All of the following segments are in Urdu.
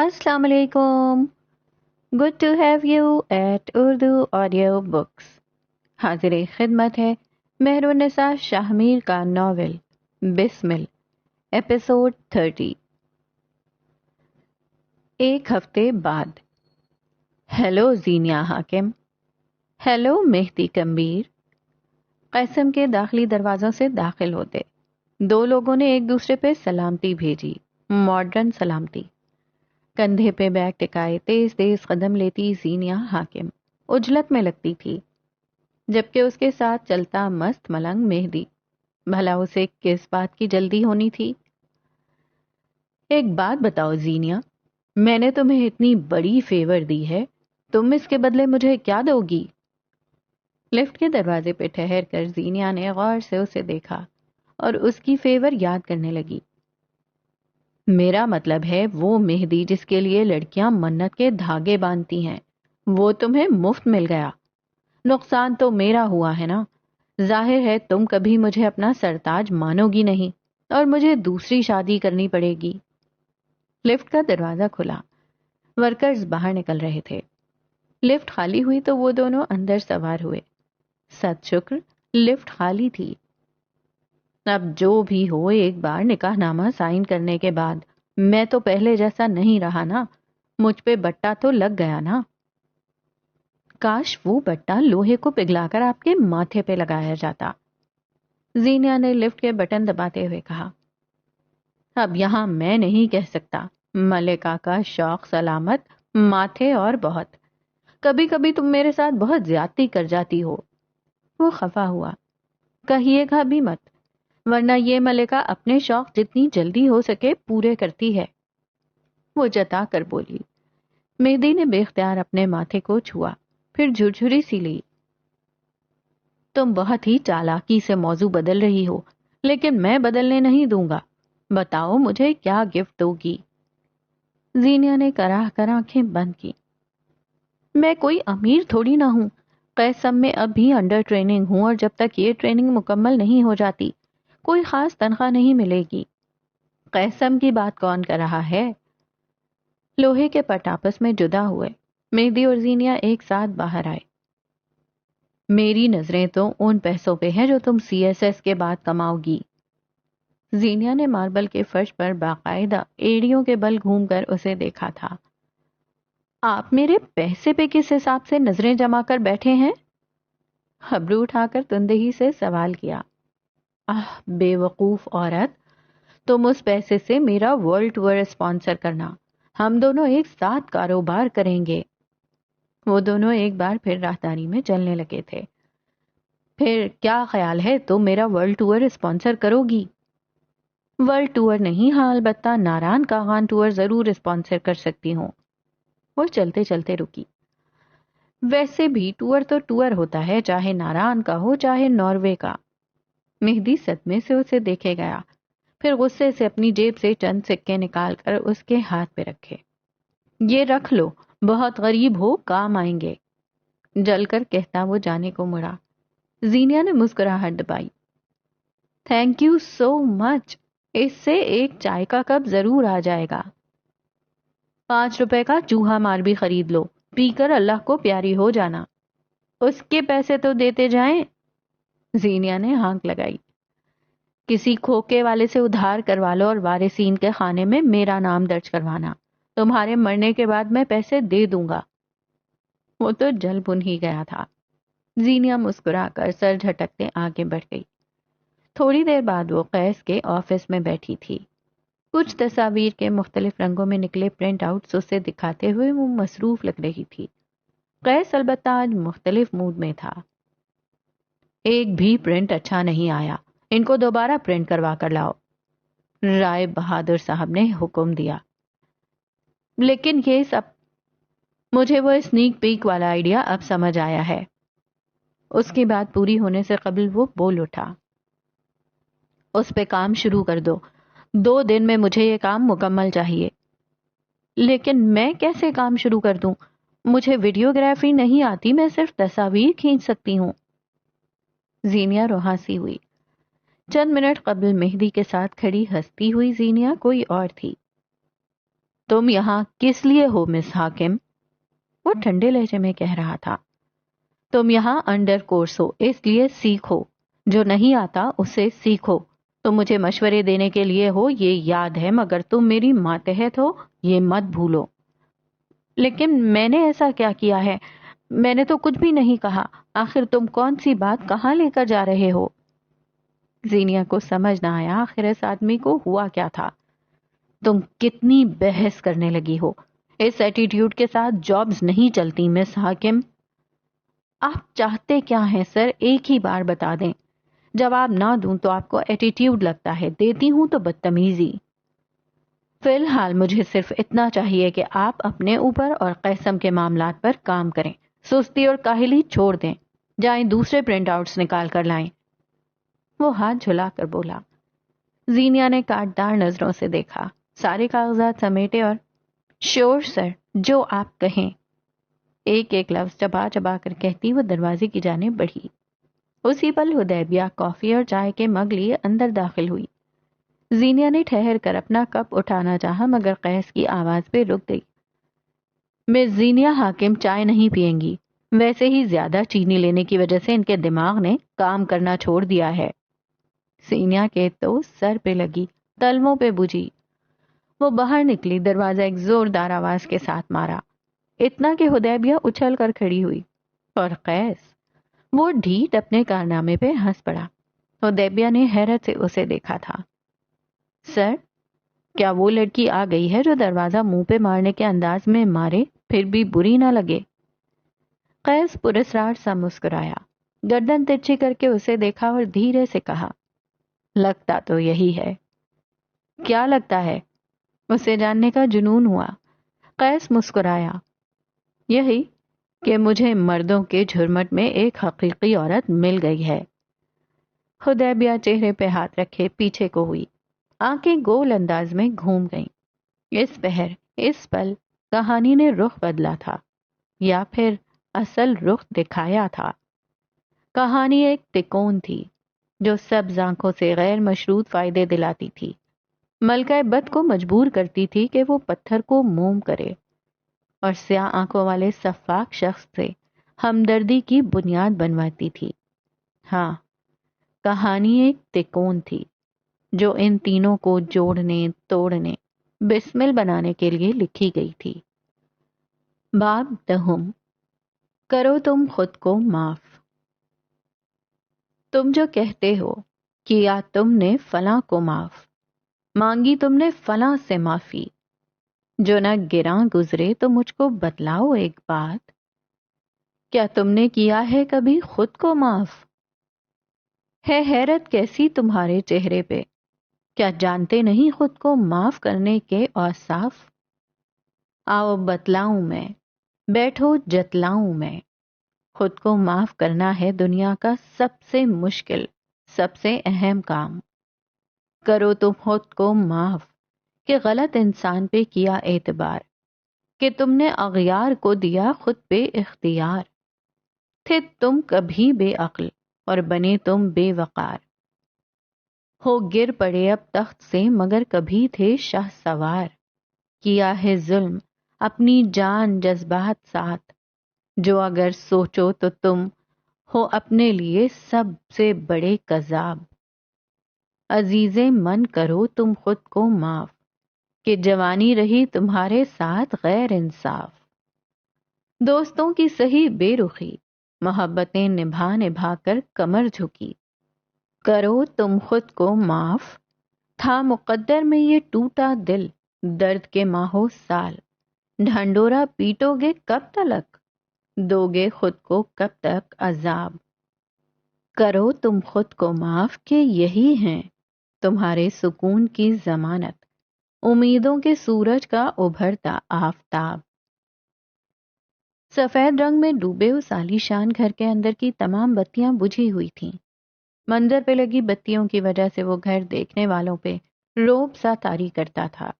السلام علیکم. Good to have you at Urdu audio books. حاضر خدمت ہے مہرالنساء شاہ میر کا ناول بسمل، ایپیسوڈ 30. ایک ہفتے بعد. ہیلو زینیا حاکم. ہیلو مہدی کمبیر. قاسم کے داخلی دروازوں سے داخل ہوتے دو لوگوں نے ایک دوسرے پہ سلامتی بھیجی، ماڈرن سلامتی. کندھے پہ بیگ ٹکائے تیز تیز قدم لیتی زینیا حاکم اجلت میں لگتی تھی، جبکہ اس کے ساتھ چلتا مست ملنگ مہدی. بھلا اسے کس بات کی جلدی ہونی تھی؟ ایک بات بتاؤ زینیا، میں نے تمہیں اتنی بڑی فیور دی ہے، تم اس کے بدلے مجھے کیا دو گی؟ لفٹ کے دروازے پہ ٹھہر کر زینیا نے غور سے اسے دیکھا اور اس کی فیور یاد کرنے لگی. میرا مطلب ہے وہ مہدی جس کے لیے لڑکیاں منت کے دھاگے باندھتی ہیں، وہ تمہیں مفت مل گیا. نقصان تو میرا ہوا ہے نا. ظاہر ہے تم کبھی مجھے اپنا سرتاج مانو گی نہیں اور مجھے دوسری شادی کرنی پڑے گی. لفٹ کا دروازہ کھلا، ورکرز باہر نکل رہے تھے. لفٹ خالی ہوئی تو وہ دونوں اندر سوار ہوئے. ست شکر لفٹ خالی تھی. اب جو بھی ہو، ایک بار نکاح نامہ سائن کرنے کے بعد میں تو پہلے جیسا نہیں رہا نا. مجھ پہ بٹا تو لگ گیا نا. کاش وہ بٹا لوہے کو پگھلا کر آپ کے ماتھے پہ لگایا جاتا. زینیا نے لفٹ کے بٹن دباتے ہوئے کہا. اب یہاں میں نہیں کہہ سکتا. ملکہ کا شوق سلامت، ماتھے اور بہت. کبھی کبھی تم میرے ساتھ بہت زیادتی کر جاتی ہو. وہ خفا ہوا. کہیے گا بھی مت، ورنہ یہ ملکہ اپنے شوق جتنی جلدی ہو سکے پورے کرتی ہے. وہ جتا کر بولی. مہدی نے بے اختیار اپنے ماتھے کو چھوا، پھر جھرجھری سی لی. تم بہت ہی چالاکی سے موضوع بدل رہی ہو، لیکن میں بدلنے نہیں دوں گا. بتاؤ مجھے کیا گفٹ دو گی؟ زینیا نے کراہ کر آنکھیں بند کی. میں کوئی امیر تھوڑی نہ ہوں. قیسم میں اب بھی انڈر ٹریننگ ہوں اور جب تک یہ ٹریننگ مکمل نہیں ہو جاتی کوئی خاص تنخواہ نہیں ملے گی. قیسم کی بات کون کر رہا ہے؟ لوہے کے پٹ آپس میں جدا ہوئے. مہدی اور زینیا ایک ساتھ باہر آئے. میری نظریں تو ان پیسوں پہ ہیں جو تم سی ایس ایس کے بعد کماؤ گی. زینیا نے ماربل کے فرش پر باقاعدہ ایڑیوں کے بل گھوم کر اسے دیکھا تھا. آپ میرے پیسے پہ کس حساب سے نظریں جما کر بیٹھے ہیں؟ ابرو اٹھا کر تندہی سے سوال کیا. بے وقوف عورت، تم اس پیسے سے میرا ورلڈ ٹور اسپانسر کرنا، ہم دونوں ایک ساتھ کاروبار کریں گے. وہ دونوں ایک بار پھر راہداری میں چلنے لگے تھے. پھر کیا خیال ہے تم میرا ورلڈ ٹور اسپانسر کرو گی؟ ورلڈ ٹور نہیں، ہاں البتہ ناران کاغان ٹور ضرور اسپانسر کر سکتی ہوں. وہ چلتے چلتے رکی. ویسے بھی ٹور تو ٹور ہوتا ہے، چاہے ناران کا ہو چاہے ناروے کا. مہدی صدمے سے اسے دیکھے گیا، پھر غصے سے اپنی جیب سے چند سکے نکال کر اس کے ہاتھ پہ رکھے. یہ رکھ لو، بہت غریب ہو کام آئیں گے. جل کر کہتا وہ جانے کو مڑا. زینیا نے مسکراہٹ دبائی. تھینک یو سو مچ، اس سے ایک چائے کا کپ ضرور آ جائے گا. 5 روپے کا چوہا مار بھی خرید لو، پی کر اللہ کو پیاری ہو جانا. اس کے پیسے تو دیتے جائیں. زینیا نے ہانک لگائی. کسی کھوکے والے سے ادھار کروا لو اور وارثین کے خانے میں میرا نام درج کروانا. تمہارے مرنے کے بعد میں پیسے دے دوں گا. وہ تو جل بن ہی گیا تھا. زینیا مسکرا کر سر جھٹکتے آگے بڑھ گئی. تھوڑی دیر بعد وہ قیس کے آفس میں بیٹھی تھی. کچھ تصاویر کے مختلف رنگوں میں نکلے پرنٹ آؤٹس اسے دکھاتے ہوئے وہ مصروف لگ رہی تھی. قیس البتہ آج مختلف موڈ میں تھا. ایک بھی پرنٹ اچھا نہیں آیا، ان کو دوبارہ پرنٹ کروا کر لاؤ، رائے بہادر صاحب نے حکم دیا. لیکن یہ سب، مجھے وہ اسنیک پیک والا آئیڈیا اب سمجھ آیا ہے. اس کی بات پوری ہونے سے قبل وہ بول اٹھا. اس پہ کام شروع کر دو. 2 دن میں مجھے یہ کام مکمل چاہیے. لیکن میں کیسے کام شروع کر دوں؟ مجھے ویڈیوگرافی نہیں آتی، میں صرف تصاویر کھینچ سکتی ہوں. زینیا روحاسی ہوئی. چند منٹ قبل مہدی کے ساتھ کھڑی ہنستی ہوئی زینیا کوئی اور تھی. تم یہاں کس لیے ہو مس حاکم؟ وہ ٹھنڈے لہجے میں کہہ رہا تھا۔ تم یہاں انڈر کورس ہو، اس لیے سیکھو، جو نہیں آتا اسے سیکھو۔ تم مجھے مشورے دینے کے لیے ہو یہ یاد ہے، مگر تم میری ماتحت ہو یہ مت بھولو۔ لیکن میں نے ایسا کیا کیا ہے؟ میں نے تو کچھ بھی نہیں کہا۔ آخر تم کون سی بات کہاں لے کر جا رہے ہو؟ زینیا کو سمجھ نہ آیا آخر اس آدمی کو ہوا کیا تھا۔ تم کتنی بحث کرنے لگی ہو؟ اس ایٹیٹیوڈ کے ساتھ جابز نہیں چلتی مس حاکم۔ آپ چاہتے کیا ہیں سر؟ ایک ہی بار بتا دیں۔ جواب نہ دوں تو آپ کو ایٹیٹیوڈ لگتا ہے، دیتی ہوں تو بدتمیزی۔ فی الحال مجھے صرف اتنا چاہیے کہ آپ اپنے اوپر اور قیسم کے معاملات پر کام کریں، سستی اور کاہلی چھوڑ دیں، جائیں دوسرے پرنٹ آؤٹس نکال کر لائیں۔ وہ ہاتھ جھلا کر بولا۔ زینیا نے کاٹدار نظروں سے دیکھا، سارے کاغذات سمیٹے اور شور سر، جو آپ کہیں، ایک ایک لفظ چبا چبا کر کہتی وہ دروازے کی جانب بڑھی۔ اسی پل حدیبیہ کافی اور چائے کے مگ لیے اندر داخل ہوئی۔ زینیا نے ٹھہر کر اپنا کپ اٹھانا چاہا مگر قیس کی آواز پہ رک گئی۔ مس زینیا حاکم چائے نہیں پئیں گی، ویسے ہی زیادہ چینی لینے کی وجہ سے ان کے دماغ نے کام کرنا چھوڑ دیا ہے۔ زینیا کے تو سر پہ لگی، تلووں پہ بجھی۔ وہ باہر نکلی، دروازہ ایک زوردار آواز کے ساتھ مارا، اتنا کہ حدیبیہ اچھل کر کھڑی ہوئی، اور قیس وہ ڈھیٹ اپنے کارنامے پہ ہنس پڑا۔ حدیبیہ نے حیرت سے اسے دیکھا تھا۔ سر، کیا وہ لڑکی آ گئی ہے جو دروازہ منہ پہ مارنے کے انداز میں مارے پھر بھی بری نہ لگے؟ قیس پراسرار سا مسکرایا، گردن ترچھی کر کے اسے دیکھا اور دھیرے سے کہا، لگتا تو یہی ہے۔ کیا لگتا ہے؟ اسے جاننے کا جنون ہوا۔ قیس مسکرایا، یہی کہ مجھے مردوں کے جھرمٹ میں ایک حقیقی عورت مل گئی ہے۔ حدیبیہ چہرے پہ ہاتھ رکھے پیچھے کو ہوئی، آنکھیں گول انداز میں گھوم گئیں۔ اس پہر، اس پل کہانی نے رخ بدلا تھا، یا پھر اصل رخ دکھایا تھا۔ کہانی ایک تکون تھی جو سبز آنکھوں سے غیر مشروط فائدے دلاتی تھی، ملکہ بد کو مجبور کرتی تھی کہ وہ پتھر کو موم کرے، اور سیاہ آنکھوں والے شفاق شخص سے ہمدردی کی بنیاد بنواتی تھی۔ ہاں، کہانی ایک تکون تھی جو ان تینوں کو جوڑنے، توڑنے، بسمل بنانے کے لیے لکھی گئی تھی۔ باب دہم، کرو تم خود کو معاف۔ تم جو کہتے ہو، کیا تم نے فلاں کو معاف، مانگی تم نے فلاں سے معافی، جو نہ گراں گزرے تو مجھ کو بتلاؤ ایک بات، کیا تم نے کیا ہے کبھی خود کو معاف؟ ہے حیرت کیسی تمہارے چہرے پہ، کیا جانتے نہیں خود کو معاف کرنے کے اوصاف؟ آؤ بتلاؤں میں، بیٹھو جتلاؤں میں۔ خود کو معاف کرنا ہے دنیا کا سب سے مشکل، سب سے اہم کام۔ کرو تم خود کو معاف کہ غلط انسان پہ کیا اعتبار، کہ تم نے اغیار کو دیا خود پہ اختیار، تھے تم کبھی بے عقل اور بنے تم بے وقار، ہو گر پڑے اب تخت سے مگر کبھی تھے شاہ سوار، کیا ہے ظلم اپنی جان جذبات ساتھ، جو اگر سوچو تو تم ہو اپنے لیے سب سے بڑے کذاب، عزیز من کرو تم خود کو معاف کہ جوانی رہی تمہارے ساتھ غیر انصاف، دوستوں کی صحیح بے رخی، محبتیں نبھا نبھا کر کمر جھکی، کرو تم خود کو معاف، تھا مقدر میں یہ ٹوٹا دل، درد کے ماہو سال، ڈھنڈورا پیٹو گے کب تلک، دو گے خود کو کب تک عذاب، کرو تم خود کو معاف کہ یہی ہیں تمہارے سکون کی ضمانت، امیدوں کے سورج کا ابھرتا آفتاب۔ سفید رنگ میں ڈوبے اس عالیشان گھر کے اندر کی تمام بتیاں بجھی ہوئی تھیں۔ منظر پہ لگی بتیوں کی وجہ سے وہ گھر دیکھنے والوں پہ روب سا طاری کرتا تھا۔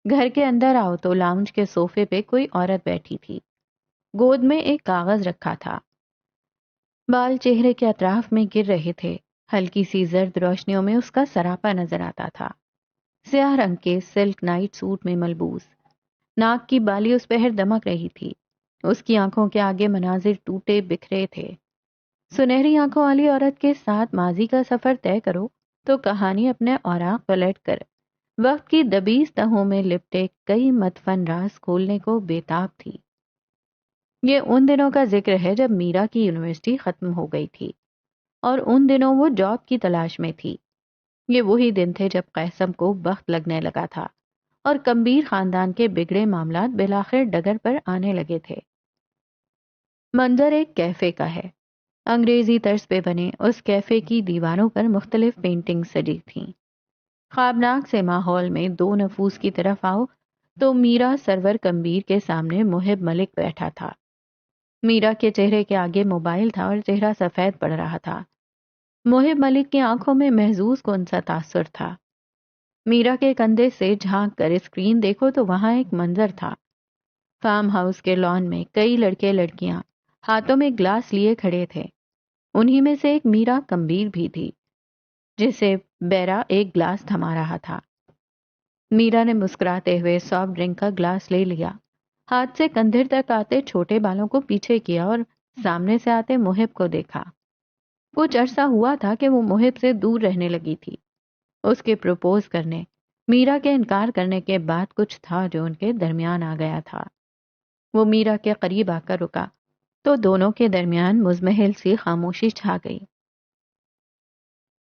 گھر کے اندر آؤ تو لاؤنج کے صوفے پہ کوئی عورت بیٹھی تھی، گود میں ایک کاغذ رکھا تھا، بال چہرے کے اطراف میں گر رہے تھے، ہلکی سی زرد روشنیوں میں اس کا سراپا نظر آتا تھا۔ سیاہ رنگ کے سلک نائٹ سوٹ میں ملبوس، ناک کی بالی اس پہ دمک رہی تھی. اس کی آنکھوں کے آگے مناظر ٹوٹے بکھرے تھے. سنہری آنکھوں والی عورت کے ساتھ ماضی کا سفر طے کرو تو کہانی اپنے اوراق پلٹ کر وقت کی دبیز تہوں میں لپٹے کئی مدفن راز کھولنے کو بےتاب تھی. یہ ان دنوں کا ذکر ہے جب میرا کی یونیورسٹی ختم ہو گئی تھی اور ان دنوں وہ جاب کی تلاش میں تھی. یہ وہی دن تھے جب قیسم کو بخت لگنے لگا تھا اور کمبیر خاندان کے بگڑے معاملات بالآخر ڈگر پر آنے لگے تھے. منظر ایک کیفے کا ہے. انگریزی طرز پہ بنے اس کیفے کی دیواروں پر مختلف پینٹنگ سجی تھیں. خوابناک سے ماحول میں دو نفوس کی طرف آؤ تو میرا سرور کمبیر کے سامنے محب ملک بیٹھا تھا. میرا کے چہرے کے آگے موبائل تھا اور چہرہ سفید پڑ رہا تھا. محب ملک کی آنکھوں میں محظوظ کون سا تاثر تھا. میرا کے کندھے سے جھانک کر اسکرین دیکھو تو وہاں ایک منظر تھا. فارم ہاؤس کے لان میں کئی لڑکے لڑکیاں ہاتھوں میں گلاس لیے کھڑے تھے. انہی میں سے ایک میرا کمبیر بھی تھی جسے بیرا ایک گلاس تھما رہا تھا. میرا نے مسکراتے ہوئے سافٹ ڈرنک کا گلاس لے لیا. ہاتھ سے کندھر تک آتے چھوٹے بالوں کو پیچھے کیا اور سامنے سے آتے محب کو دیکھا. کچھ عرصہ ہوا تھا کہ وہ محب سے دور رہنے لگی تھی. اس کے پروپوز کرنے، میرا کے انکار کرنے کے بعد کچھ تھا جو ان کے درمیان آ گیا تھا. وہ میرا کے قریب آ کر رکا تو دونوں کے درمیان مزمحل سی خاموشی چھا گئی.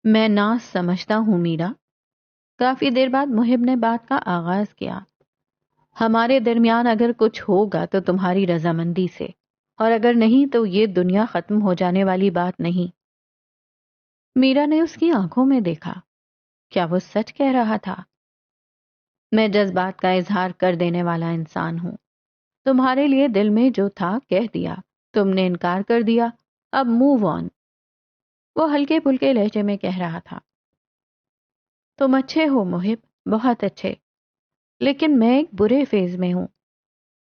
میں ناز سمجھتا ہوں میرا. کافی دیر بعد محب نے بات کا آغاز کیا. ہمارے درمیان اگر کچھ ہوگا تو تمہاری رضامندی سے، اور اگر نہیں تو یہ دنیا ختم ہو جانے والی بات نہیں. میرا نے اس کی آنکھوں میں دیکھا. کیا وہ سچ کہہ رہا تھا؟ میں جذبات کا اظہار کر دینے والا انسان ہوں. تمہارے لیے دل میں جو تھا کہہ دیا. تم نے انکار کر دیا. اب موو آن. وہ ہلکے پھلکے لہجے میں کہہ رہا تھا. تم اچھے ہو محب، بہت اچھے، لیکن میں ایک برے فیز میں ہوں.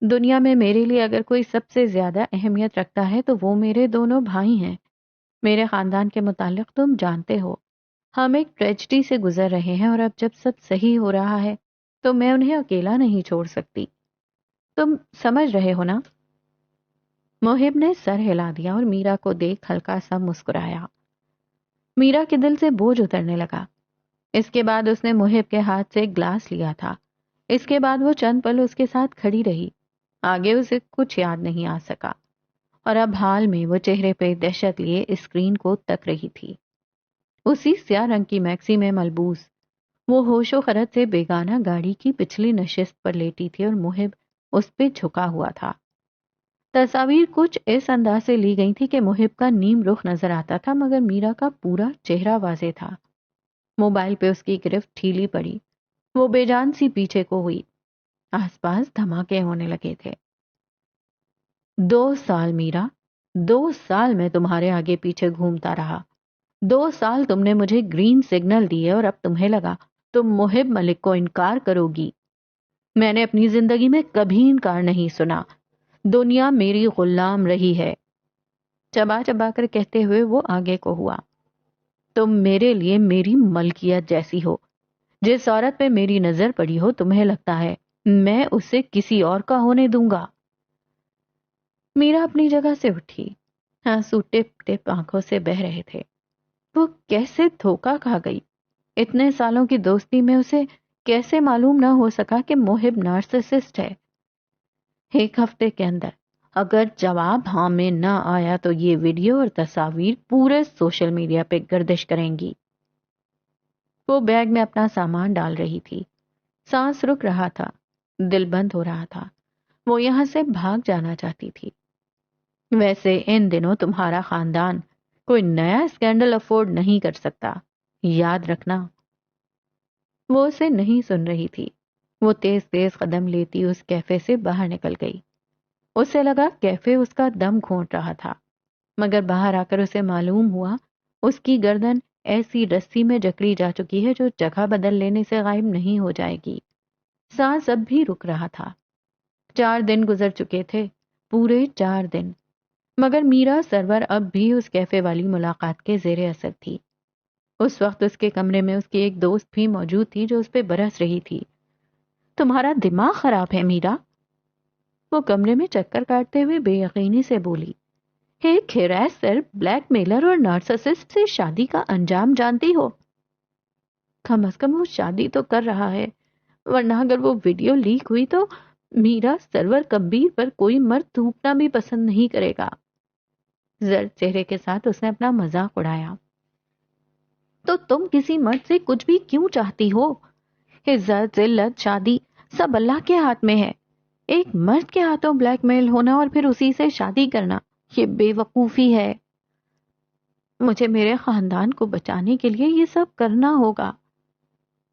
دنیا میں میرے لیے اگر کوئی سب سے زیادہ اہمیت رکھتا ہے تو وہ میرے دونوں بھائی ہیں. میرے خاندان کے متعلق تم جانتے ہو، ہم ایک ٹریجڈی سے گزر رہے ہیں اور اب جب سب صحیح ہو رہا ہے تو میں انہیں اکیلا نہیں چھوڑ سکتی. تم سمجھ رہے ہو نا؟ محب نے سر ہلا دیا اور میرا کو دیکھ ہلکا سا مسکرایا. میرا کے دل سے بوجھ اترنے لگا. اس کے بعد اس نے محب کے ہاتھ سے ایک گلاس لیا تھا. اس کے بعد وہ چند پل اس کے ساتھ کھڑی رہی. آگے اسے کچھ یاد نہیں آ سکا اور اب حال میں وہ چہرے پہ دہشت لیے اسکرین کو تک رہی تھی. اسی سیاہ رنگ کی میکسی میں ملبوس وہ ہوش و خرد سے بیگانہ گاڑی کی پچھلی نشست پر لیٹی تھی اور محب اس پہ جھکا ہوا تھا. تصاویر کچھ اس انداز سے لی گئی تھی کہ محب کا نیم رخ نظر آتا تھا مگر میرا کا پورا چہرہ واضح تھا. موبائل پہ اس کی گرفت ڈھیلی پڑی. وہ بے جان سی پیچھے کو ہوئی. آس پاس دھماکے ہونے لگے تھے. 2 سال میرا، 2 سال میں تمہارے آگے پیچھے گھومتا رہا. 2 سال تم نے مجھے گرین سگنل دیے اور اب تمہیں لگا تم محب ملک کو انکار کرو گی. میں نے اپنی زندگی میں کبھی انکار نہیں سنا. دنیا میری غلام رہی ہے. چبا چبا کر کہتے ہوئے وہ آگے کو ہوا. تم میرے لیے میری ملکیت جیسی ہو. جس عورت پہ میری نظر پڑی ہو تمہیں لگتا ہے میں اسے کسی اور کا ہونے دوں گا. میرا اپنی جگہ سے اٹھی. آنسو ٹپ ٹپ آنکھوں سے بہ رہے تھے. وہ کیسے دھوکا کھا گئی؟ اتنے سالوں کی دوستی میں اسے کیسے معلوم نہ ہو سکا کہ محب نارسسسٹ ہے؟ ایک ہفتے کے اندر اگر جواب ہاں میں نہ آیا تو یہ ویڈیو اور تصاویر پورے سوشل میڈیا پہ گردش کریں گی. وہ بیگ میں اپنا سامان ڈال رہی تھی. سانس رک رہا تھا. دل بند ہو رہا تھا. وہ یہاں سے بھاگ جانا چاہتی تھی. ویسے ان دنوں تمہارا خاندان کوئی نیا اسکینڈل افورڈ نہیں کر سکتا، یاد رکھنا. وہ اسے نہیں سن رہی تھی. وہ تیز تیز قدم لیتی اس کیفے سے باہر نکل گئی. اسے لگا کیفے اس کا دم گھونٹ رہا تھا مگر باہر آ کر اسے معلوم ہوا اس کی گردن ایسی رسی میں جکڑی جا چکی ہے جو جگہ بدل لینے سے غائب نہیں ہو جائے گی. سانس اب بھی رک رہا تھا. 4 دن گزر چکے تھے، پورے 4 دن. مگر میرا سرور اب بھی اس کیفے والی ملاقات کے زیر اثر تھی. اس وقت اس کے کمرے میں اس کی ایک دوست بھی موجود تھی جو اس پہ برس رہی تھی. تمہارا دماغ خراب ہے میرا؟ وہ کمرے میں چکر کاٹتے ہوئے بے یقینی سے بولی، ایک ہیراس سر بلیک میلر اور نارسسسٹ سے شادی کا انجام جانتی ہو؟ کم از کم وہ شادی تو کر رہا ہے، ورنہ اگر وہ ویڈیو لیک ہوئی تو میرا سرور کبیر پر کوئی مرد تھوکنا بھی پسند نہیں کرے گا۔ زرد چہرے کے ساتھ اس نے اپنا مذاق اڑایا۔ تو تم کسی مرد سے کچھ بھی کیوں چاہتی ہو؟ عزت، ذلت، شادی سب اللہ کے ہاتھ میں ہے۔ ایک مرد کے ہاتھوں بلیک میل ہونا اور پھر اسی سے شادی کرنا، یہ بے وقوفی ہے۔ مجھے میرے خاندان کو بچانے کے لیے یہ سب کرنا ہوگا۔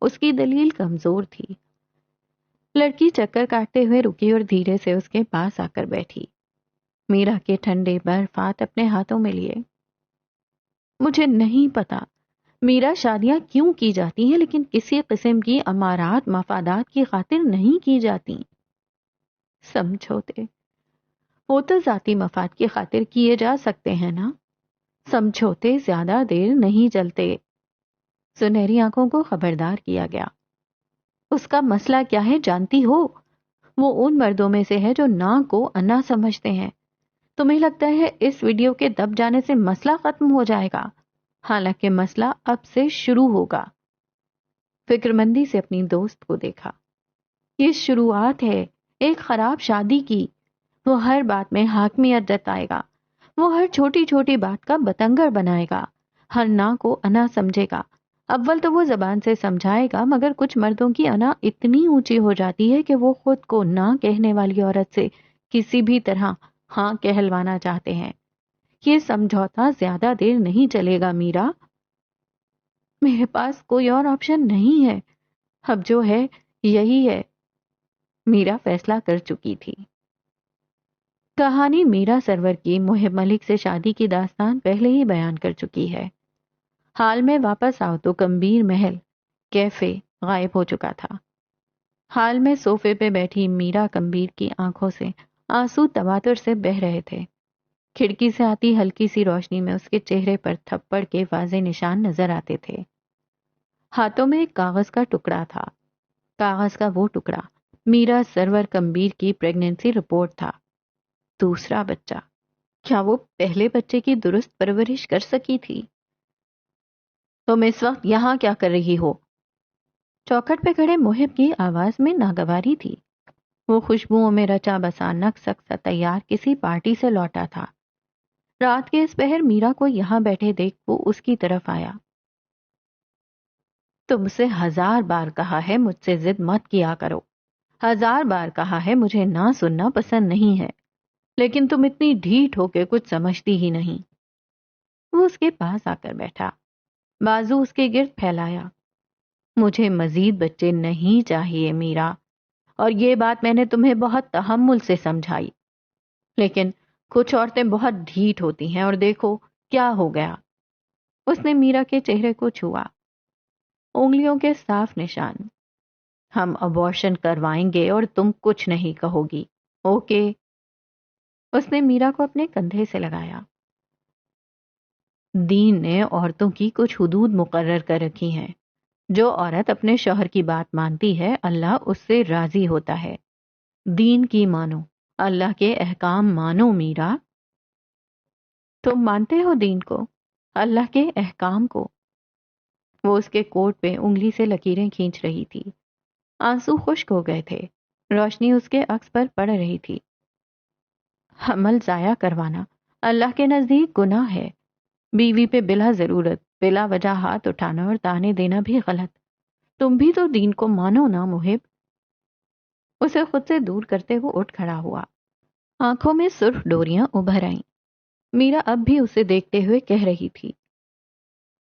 اس کی دلیل کمزور تھی۔ لڑکی چکر کاٹتے ہوئے رکی اور دھیرے سے اس کے پاس آ کر بیٹھی، میرا کے ٹھنڈے برفات اپنے ہاتھوں میں لیے۔ مجھے نہیں پتا میرا شادیاں کیوں کی جاتی ہیں، لیکن کسی قسم کی امارات مفادات کی خاطر نہیں کی جاتی۔ سمجھوتے وہ تو ذاتی مفاد کی خاطر کیے جا سکتے ہیں نا، سمجھوتے زیادہ دیر نہیں چلتے۔ سنہری آنکھوں کو خبردار کیا گیا۔ اس کا مسئلہ کیا ہے جانتی ہو؟ وہ ان مردوں میں سے ہے جو نا کو انا سمجھتے ہیں۔ تمہیں لگتا ہے اس ویڈیو کے دب جانے سے مسئلہ ختم ہو جائے گا، حالانکہ مسئلہ اب سے شروع ہوگا۔ فکر مندی سے اپنی دوست کو دیکھا۔ یہ شروعات ہے ایک خراب شادی کی۔ وہ ہر بات میں حاکمیت جتائے گا، وہ ہر چھوٹی چھوٹی بات کا بتنگڑ بنائے گا، ہر نا کو انا سمجھے گا۔ اول تو وہ زبان سے سمجھائے گا، مگر کچھ مردوں کی انا اتنی اونچی ہو جاتی ہے کہ وہ خود کو نہ کہنے والی عورت سے کسی بھی طرح ہاں کہلوانا چاہتے ہیں۔ یہ سمجھوتا زیادہ دیر نہیں چلے گا میرا۔ میرے پاس کوئی اور آپشن نہیں ہے، اب جو ہے یہی ہے۔ میرا فیصلہ کر چکی تھی۔ کہانی میرا سرور کی محب ملک سے شادی کی داستان پہلے ہی بیان کر چکی ہے۔ حال میں واپس آؤ تو کمبیر محل کیفے غائب ہو چکا تھا۔ حال میں صوفے پہ بیٹھی میرا کمبیر کی آنکھوں سے آنسو تواتر سے بہہ رہے تھے۔ کھڑکی سے آتی ہلکی سی روشنی میں اس کے چہرے پر تھپڑ کے واضح نشان نظر آتے تھے۔ ہاتھوں میں ایک کاغذ کا ٹکڑا تھا۔ کاغذ کا وہ ٹکڑا میرا سرور کمبیر کی پریگننسی رپورٹ تھا۔ دوسرا بچہ، کیا وہ پہلے بچے کی درست پرورش کر سکی تھی؟ تم اس وقت یہاں کیا کر رہی ہو؟ چوکھٹ پہ کھڑے محب کی آواز میں ناگواری تھی۔ وہ خوشبوؤں میں رچا بسا نقص سا تیار کسی پارٹی سے لوٹا تھا۔ رات کے اس پہر میرا کو یہاں بیٹھے دیکھ وہ اس کی طرف آیا۔ تم سے 1000 بار کہا ہے مجھ سے ضد مت کیا کرو، 1000 بار کہا ہے مجھے نہ سننا پسند نہیں ہے، لیکن تم اتنی ڈھیٹ ہو کے کچھ سمجھتی ہی نہیں۔ وہ اس کے پاس آ کر بیٹھا، بازو اس کے گرد پھیلایا۔ مجھے مزید بچے نہیں چاہیے میرا، اور یہ بات میں نے تمہیں بہت تحمل سے سمجھائی، لیکن کچھ عورتیں بہت ڈھیٹ ہوتی ہیں، اور دیکھو کیا ہو گیا۔ اس نے میرا کے چہرے کو چھوا، انگلیوں کے صاف نشان۔ ہم ابورشن کروائیں گے اور تم کچھ نہیں کہو گی، اوکے؟ اس نے میرا کو اپنے کندھے سے لگایا۔ دین نے عورتوں کی کچھ حدود مقرر کر رکھی ہیں۔ جو عورت اپنے شوہر کی بات مانتی ہے اللہ اس سے راضی ہوتا ہے۔ دین کی مانو، اللہ کے احکام مانو میرا۔ تم مانتے ہو دین کو، اللہ کے احکام کو؟ وہ اس کے کوٹ پہ انگلی سے لکیریں کھینچ رہی تھی۔ آنسو خشک ہو گئے تھے، روشنی اس کے عکس پر پڑ رہی تھی۔ حمل ضائع کروانا اللہ کے نزدیک گناہ ہے۔ بیوی پہ بلا ضرورت بلا وجہ ہاتھ اٹھانا اور تانے دینا بھی غلط۔ تم بھی تو دین کو مانو نا محب۔ اسے خود سے دور کرتے وہ اٹھ کھڑا ہوا۔ آنکھوں میں سرخ ڈوریاں ابھر آئیں۔ میرا اب بھی اسے دیکھتے ہوئے کہہ رہی تھی،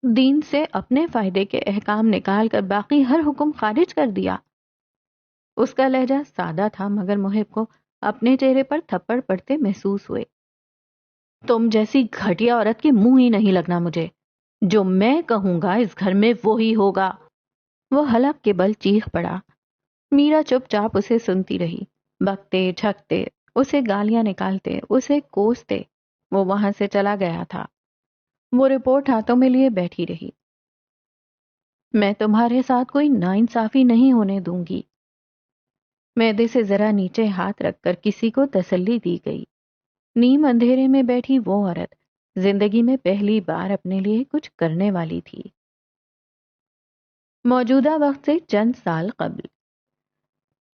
دین سے اپنے فائدے کے احکام نکال کر باقی ہر حکم خارج کر دیا۔ اس کا لہجہ سادہ تھا، مگر محب کو اپنے چہرے پر تھپڑ پڑتے محسوس ہوئے۔ تم جیسی گھٹیا عورت کے منہ ہی نہیں لگنا مجھے۔ جو میں کہوں گا اس گھر میں وہی ہوگا۔ وہ حلق کے بل چیخ پڑا۔ میرا چپ چاپ اسے سنتی رہی، بکتے جھکتے، اسے گالیاں نکالتے، اسے کوستے وہ وہاں سے چلا گیا تھا۔ وہ رپورٹ ہاتھوں میں لیے بیٹھی رہی۔ میں تمہارے ساتھ کوئی ناانصافی نہیں ہونے دوں گی۔ معدے سے ذرا نیچے ہاتھ رکھ کر کسی کو تسلی دی گئی۔ نیم اندھیرے میں بیٹھی وہ عورت زندگی میں پہلی بار اپنے لیے کچھ کرنے والی تھی۔ موجودہ وقت سے چند سال قبل،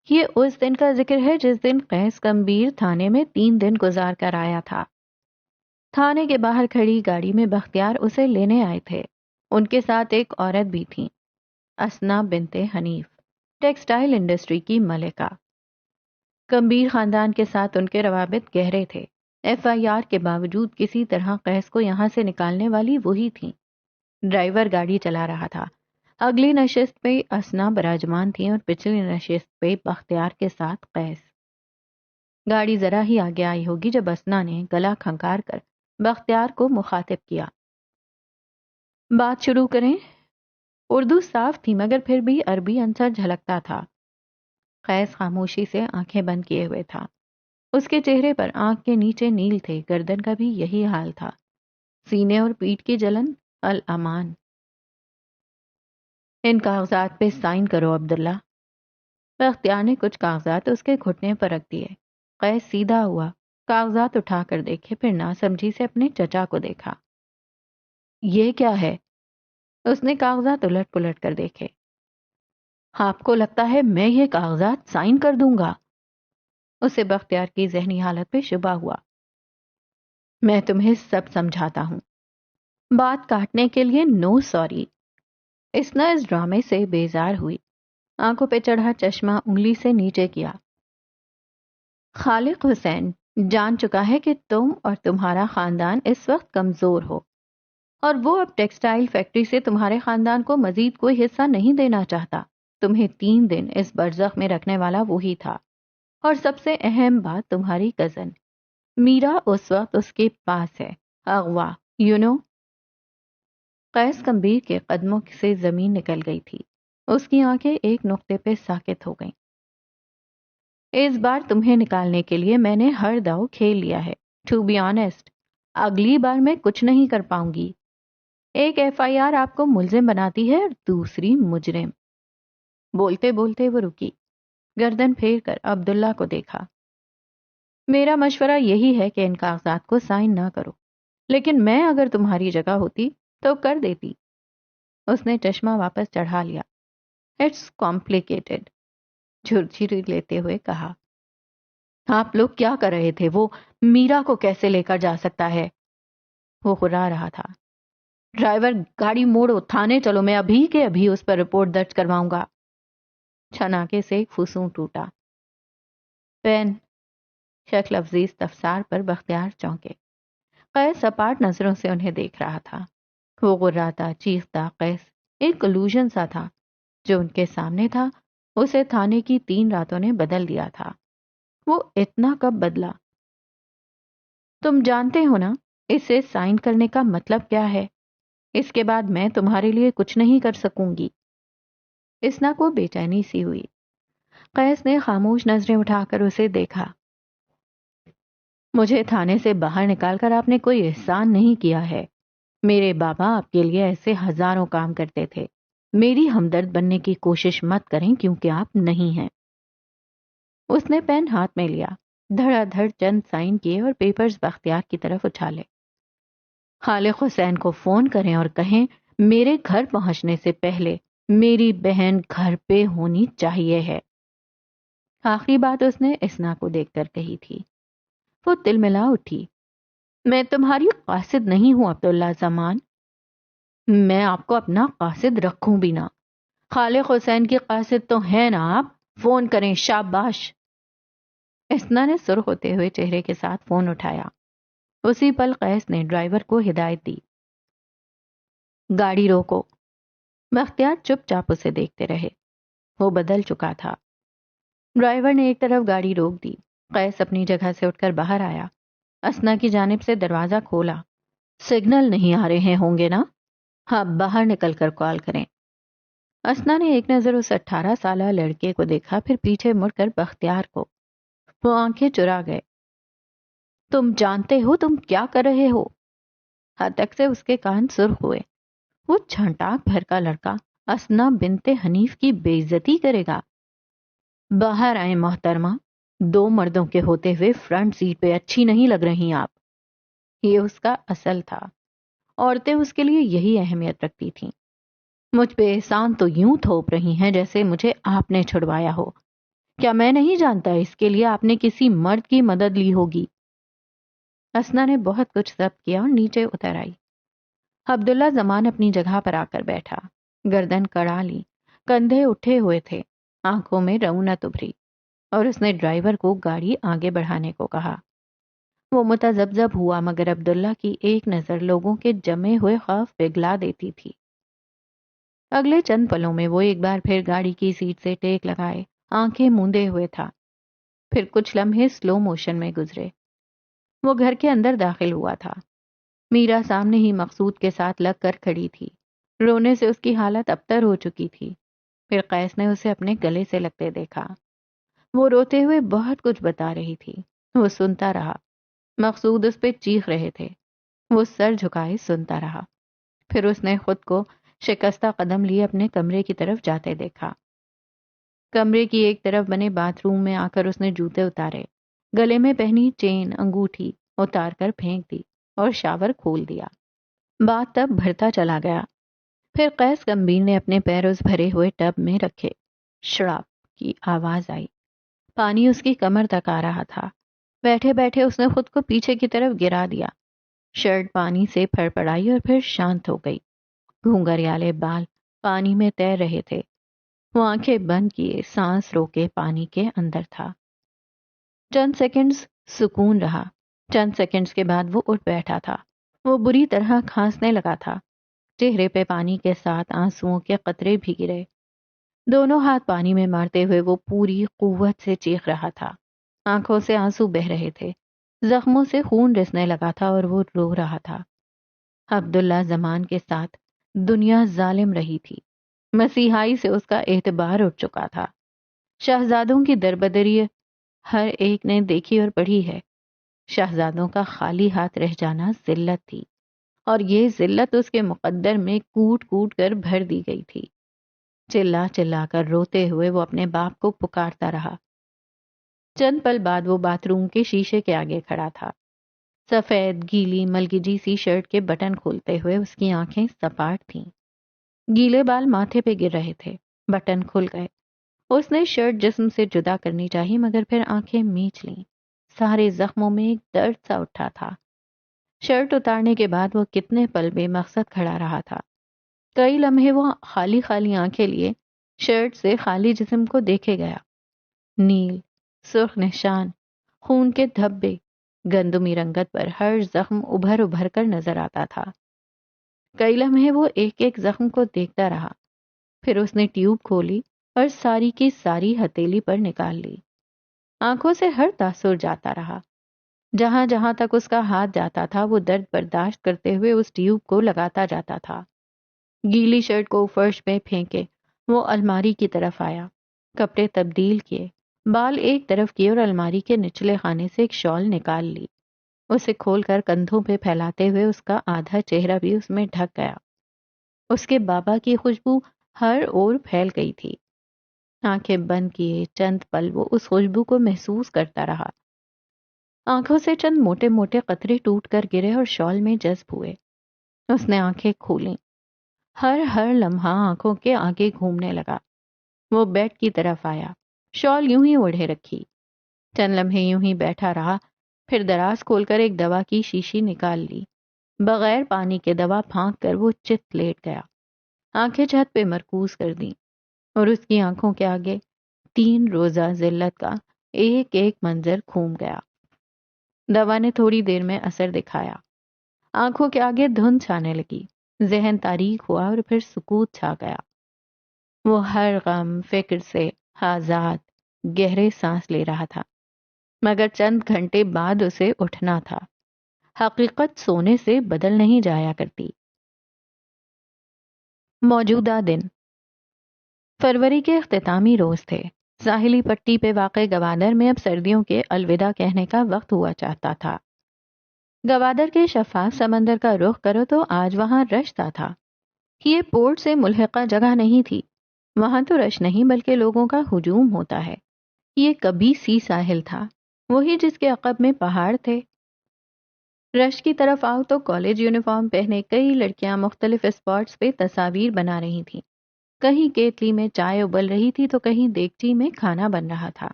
یہ اس دن کا ذکر ہے جس دن قیس کمبیر تھانے میں 3 دن گزار کر آیا تھا۔ تھانے کے باہر کھڑی گاڑی میں بختیار اسے لینے آئے تھے۔ ان کے ساتھ ایک عورت بھی تھی، اسنا بنت حنیف، ٹیکسٹائل انڈسٹری کی ملکہ۔ کمبیر خاندان کے ساتھ ان کے روابط گہرے تھے۔ FIR کے باوجود کسی طرح قیس کو یہاں سے نکالنے والی وہی تھیں۔ ڈرائیور گاڑی چلا رہا تھا۔ اگلی نشست پہ اسنا براجمان تھی اور پچھلی نشست پہ بختیار کے ساتھ قیس۔ گاڑی ذرا ہی آگے آئی ہوگی جب اسنا نے گلا کھنکار کر بختیار کو مخاطب کیا۔ بات شروع کریں؟ اردو صاف تھی مگر پھر بھی عربی عنصر جھلکتا تھا۔ قیس خاموشی سے آنکھیں بند کیے ہوئے تھا۔ اس کے چہرے پر آنکھ کے نیچے نیل تھے، گردن کا بھی یہی حال تھا، سینے اور پیٹھ کی جلن الامان۔ ان کاغذات پہ سائن کرو عبداللہ۔ بختیار نے کچھ کاغذات اس کے گھٹنے پر رکھ دیے۔ قیس سیدھا ہوا، کاغذات اٹھا کر دیکھے، پھر ناسمجھی سے اپنے چچا کو دیکھا۔ یہ کیا ہے؟ اس نے کاغذات الٹ پلٹ کر دیکھے۔ آپ کو لگتا ہے میں یہ کاغذات سائن کر دوں گا؟ اسے بختیار کی ذہنی حالت پہ شبہ ہوا۔ میں تمہیں سب سمجھاتا ہوں۔ بات کاٹنے کے لیے نو سوری۔ اسنا اس ڈرامے سے بیزار ہوئی، آنکھوں پہ چڑھا چشمہ انگلی سے نیچے کیا۔ خالق حسین جان چکا ہے کہ تم اور تمہارا خاندان اس وقت کمزور ہو، اور وہ اب ٹیکسٹائل فیکٹری سے تمہارے خاندان کو مزید کوئی حصہ نہیں دینا چاہتا۔ تمہیں 3 دن اس برزخ میں رکھنے والا وہی تھا، اور سب سے اہم بات تمہاری کزن میرا اس وقت اس کے پاس ہے، اغوا قیس کمبیر کے قدموں سے زمین نکل گئی تھی۔ اس کی آنکھیں ایک نقطے پہ ساکت ہو گئیں۔ اس بار تمہیں نکالنے کے لیے میں نے ہر داؤ کھیل لیا ہے۔ ٹو بی آنیسٹ، اگلی بار میں کچھ نہیں کر پاؤں گی۔ ایک FIR آپ کو ملزم بناتی ہے اور دوسری مجرم۔ بولتے بولتے وہ رکی، گردن پھیر کر عبداللہ کو دیکھا۔ میرا مشورہ یہی ہے کہ ان کاغذات کو سائن نہ کرو، لیکن میں اگر تمہاری جگہ ہوتی تو کر دیتی۔ اس نے چشمہ واپس چڑھا لیا۔ اٹس کمپلیکیٹڈ، جھرجھری لیتے ہوئے کہا۔ آپ لوگ کیا کر رہے تھے؟ وہ میرا کو کیسے لے کر جا سکتا ہے؟ وہ غرا رہا تھا۔ ڈرائیور گاڑی موڑو، تھانے چلو، میں ابھی کے ابھی اس پر رپورٹ درج کرواؤں گا۔ چھناکے سے ایک فسوں ٹوٹا۔ پین، شکل افزی استفسار پر بختیار چونکے۔ قیس سپاٹ نظروں سے انہیں دیکھ رہا تھا۔ وہ غراتا، چیختا قیس ایک الوژن سا تھا جو ان کے سامنے تھا۔ اسے تھانے کی 3 راتوں نے بدل دیا تھا۔ وہ اتنا کب بدلا؟ تم جانتے ہو نا اسے سائن کرنے کا مطلب کیا ہے؟ اس کے بعد میں تمہارے لیے کچھ نہیں کر سکوں گی۔ اسنا کو بے چینی سی ہوئی۔ قیس نے خاموش نظریں اٹھا کر اسے دیکھا۔ مجھے تھانے سے باہر نکال کر آپ نے کوئی احسان نہیں کیا ہے۔ میرے بابا آپ کے لیے ایسے ہزاروں کام کرتے تھے۔ میری ہمدرد بننے کی کوشش مت کریں کیونکہ آپ نہیں ہیں۔ اس نے پین ہاتھ میں لیا، دھڑا دھڑ چند سائن کیے اور پیپرز بختیار کی طرف اچھالے۔ خالق حسین کو فون کریں اور کہیں میرے گھر پہنچنے سے پہلے میری بہن گھر پہ ہونی چاہیے ہے۔ آخری بات اس نے اسنا کو دیکھ کر کہی تھی۔ وہ تلملا اٹھی۔ میں تمہاری قاصد نہیں ہوں عبداللہ زمان۔ میں آپ کو اپنا قاصد رکھوں بھی نہ۔ خالق حسین کی قاصد تو ہیں نا آپ، فون کریں، شاباش۔ اسنا نے سرخ ہوتے ہوئے چہرے کے ساتھ فون اٹھایا۔ اسی پل قیس نے ڈرائیور کو ہدایت دی، گاڑی روکو۔ بختیار چپ چاپ اسے دیکھتے رہے۔ وہ بدل چکا تھا۔ ڈرائیور نے ایک طرف گاڑی روک دی۔ قیس اپنی جگہ سے اٹھ کر باہر آیا، اسنا کی جانب سے دروازہ کھولا۔ سگنل نہیں آ رہے ہوں گے نا؟ ہاں، باہر نکل کر کال کریں۔ اسنا نے ایک نظر اس 18 سالہ لڑکے کو دیکھا، پھر پیچھے مڑ کر بختیار کو۔ وہ آنکھیں چرا گئے۔ تم جانتے ہو تم کیا کر رہے ہو؟ حد تک سے اس کے کان سرخ ہوئے۔ وہ چھنٹاک بھر کا لڑکا اسنا بنت حنیف کی بے عزتی کرے گا؟ باہر آئیں محترمہ، 2 مردوں کے ہوتے ہوئے فرنٹ سیٹ پہ اچھی نہیں لگ رہی آپ۔ یہ اس کا اصل تھا، عورتیں اس کے لیے یہی اہمیت رکھتی تھیں۔ مجھ پہ احسان تو یوں تھوپ رہی ہیں جیسے مجھے آپ نے چھڑوایا ہو۔ کیا میں نہیں جانتا اس کے لیے آپ نے کسی مرد کی مدد لی ہوگی؟ اسنا نے بہت کچھ ضبط کیا اور نیچے اتر آئی۔ عبداللہ زمان اپنی جگہ پر آ کر بیٹھا، گردن کڑا لی، کندھے اٹھے ہوئے تھے، آنکھوں میں رونت ابھری، اور اس نے ڈرائیور کو گاڑی آگے بڑھانے کو کہا۔ وہ متذبذب ہوا، مگر عبداللہ کی ایک نظر لوگوں کے جمے ہوئے خوف پگھلا دیتی تھی۔ اگلے چند پلوں میں وہ ایک بار پھر گاڑی کی سیٹ سے ٹیک لگائے آنکھیں موندے ہوئے تھا۔ پھر کچھ لمحے سلو موشن میں گزرے۔ وہ گھر کے اندر داخل ہوا تھا۔ میرا سامنے ہی مقصود کے ساتھ لگ کر کھڑی تھی، رونے سے اس کی حالت ابتر ہو چکی تھی۔ پھر قیس نے اسے اپنے گلے سے لگتے دیکھا۔ وہ روتے ہوئے بہت کچھ بتا رہی تھی، وہ سنتا رہا۔ مقصود اس پہ چیخ رہے تھے، وہ سر جھکائے سنتا رہا۔ پھر اس نے خود کو شکستہ قدم لیے اپنے کمرے کی طرف جاتے دیکھا۔ کمرے کی ایک طرف بنے باتھ روم میں آ کر اس نے جوتے اتارے، گلے میں پہنی چین انگوٹھی اتار کر پھینک دی اور شاور کھول دیا۔ بات تب بھرتا چلا گیا۔ پھر قیس گمبھیر نے اپنے پیر اس بھرے ہوئے ٹب میں رکھے۔ شڑاپ کی آواز آئی، پانی اس کی کمر تک آ رہا تھا۔ بیٹھے بیٹھے اس نے خود کو پیچھے کی طرف گرا دیا، شرٹ پانی سے پھڑ پڑائی اور پھر شانت ہو گئی۔ گھونگھریالے بال پانی میں تیر رہے تھے۔ وہ آنکھیں بند کیے سانس روکے پانی کے اندر تھا۔ چند سیکنڈز سکون رہا۔ چند سیکنڈز کے بعد وہ اٹھ بیٹھا تھا۔ وہ بری طرح کھانسنے لگا تھا، چہرے پہ پانی کے ساتھ آنسوؤں کے قطرے بھی گرے۔ دونوں ہاتھ پانی میں مارتے ہوئے وہ پوری قوت سے چیخ رہا تھا۔ آنکھوں سے آنسو بہہ رہے تھے، زخموں سے خون رسنے لگا تھا اور وہ رو رہا تھا۔ عبداللہ زمان کے ساتھ دنیا ظالم رہی تھی، مسیحائی سے اس کا اعتبار اٹھ چکا تھا۔ شہزادوں کی دربدری ہر ایک نے دیکھی اور پڑھی ہے۔ شہزادوں کا خالی ہاتھ رہ جانا ذلت تھی، اور یہ ذلت اس کے مقدر میں کوٹ کوٹ کر بھر دی گئی تھی۔ چلا چلا کر روتے ہوئے وہ اپنے باپ کو پکارتا رہا۔ چند پل بعد وہ باتھ روم کے شیشے کے آگے کھڑا تھا۔ سفید گیلی ملگجی سی شرٹ کے بٹن کھولتے ہوئے اس کی آنکھیں سپاٹ تھیں۔ گیلے بال ماتھے پہ گر رہے تھے، بٹن کھل گئے۔ اس نے شرٹ جسم سے جدا کرنی چاہی، مگر پھر آنکھیں میچ لیں۔ سارے زخموں میں ایک درد سا اٹھا تھا۔ شرٹ اتارنے کے بعد وہ کتنے پل بے مقصد کھڑا رہا تھا۔ کئی لمحے وہ خالی خالی آنکھیں لیے شرٹ سے خالی جسم کو دیکھے گیا۔ نیل، سرخ نشان، خون کے دھبے، گندمی رنگت پر ہر زخم ابھر ابھر کر نظر آتا تھا۔ کئی لمحے وہ ایک ایک زخم کو دیکھتا رہا۔ پھر اس نے ٹیوب کھولی اور ساری کی ساری ہتھیلی پر نکال لی۔ آنکھوں سے ہر تاثر جاتا رہا۔ جہاں جہاں تک اس کا ہاتھ جاتا تھا وہ درد برداشت کرتے ہوئے اس ٹیوب کو لگاتا جاتا تھا۔ گیلی شرٹ کو فرش پہ پھینکے وہ الماری کی طرف آیا، کپڑے تبدیل کیے، بال ایک طرف کیے اور الماری کے نچلے خانے سے ایک شال نکال لی۔ اسے کھول کر کندھوں پہ پھیلاتے ہوئے اس کا آدھا چہرہ بھی اس میں ڈھک گیا۔ اس کے بابا کی خوشبو ہر اور پھیل گئی تھی۔ آنکھیں بند کیے چند پل وہ اس خوشبو کو محسوس کرتا رہا۔ آنکھوں سے چند موٹے موٹے قطرے ٹوٹ کر گرے اور شال میں جذب ہوئے۔ اس نے آنکھیں کھولیں۔ ہر لمحہ آنکھوں کے آگے گھومنے لگا۔ وہ بیڈ کی طرف آیا، شال یوں ہی اوڑھے رکھی، چند لمحے یوں ہی بیٹھا رہا، پھر دراز کھول کر ایک دوا کی شیشی نکال لی، بغیر پانی کے دوا پھانک کر وہ چت لیٹ گیا، آنکھیں چھت پہ مرکوز کر دیں، اور اس کی آنکھوں کے آگے 3 روزہ ذلت کا ایک ایک منظر گھوم گیا۔ دوا نے تھوڑی دیر میں اثر دکھایا، آنکھوں کے آگے دھند چھانے لگی، ذہن تاریک ہوا اور پھر سکوت چھا گیا۔ وہ ہر غم فکر سے آزاد گہرے سانس لے رہا تھا، مگر چند گھنٹے بعد اسے اٹھنا تھا۔ حقیقت سونے سے بدل نہیں جایا کرتی۔ موجودہ دن فروری کے اختتامی روز تھے۔ ساحلی پٹی پہ واقع گوادر میں اب سردیوں کے الوداع کہنے کا وقت ہوا چاہتا تھا۔ گوادر کے شفاف سمندر کا رخ کرو تو آج وہاں رش تھا۔ یہ پورٹ سے ملحقہ جگہ نہیں تھی، وہاں تو رش نہیں بلکہ لوگوں کا ہجوم ہوتا ہے۔ یہ کبھی سی ساحل تھا، وہی جس کے عقب میں پہاڑ تھے۔ رش کی طرف آؤ تو کالج یونیفارم پہنے کئی لڑکیاں مختلف اسپاٹس پہ تصاویر بنا رہی تھیں۔ کہیں کیتلی میں چائے ابل رہی تھی تو کہیں دیگچی میں کھانا بن رہا تھا۔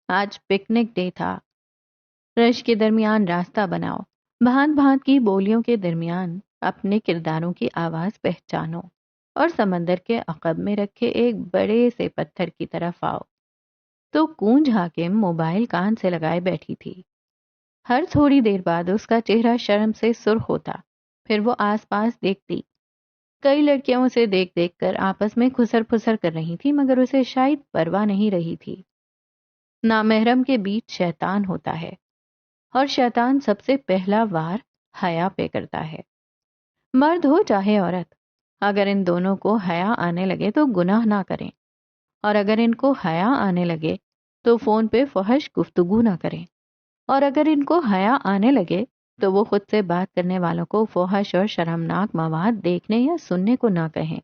آج پکنک ڈے تھا۔ رش کے درمیان راستہ بناؤ، بھانت بھانت کی بولیوں کے درمیان اپنے کرداروں کی آواز پہچانو، اور سمندر کے عقب میں رکھے ایک بڑے سے پتھر کی طرف آؤ تو کونج حاکم موبائل کان سے لگائے بیٹھی تھی۔ ہر تھوڑی دیر بعد اس کا چہرہ شرم سے سرخ ہوتا، پھر وہ آس پاس دیکھتی۔ کئی لڑکیاں اسے دیکھ دیکھ کر آپس میں خسر پھسر کر رہی تھی، مگر اسے شاید پرواہ نہیں رہی تھی۔ نامحرم کے بیچ شیطان ہوتا ہے، اور شیطان سب سے پہلا وار حیا پہ کرتا ہے۔ مرد ہو چاہے عورت، اگر ان دونوں کو حیا آنے لگے تو گناہ نہ کریں، اور اگر ان کو حیا آنے لگے تو فون پہ فحش گفتگو نہ کریں، اور اگر ان کو حیا آنے لگے تو وہ خود سے بات کرنے والوں کو فحش اور شرمناک مواد دیکھنے یا سننے کو نہ کہیں۔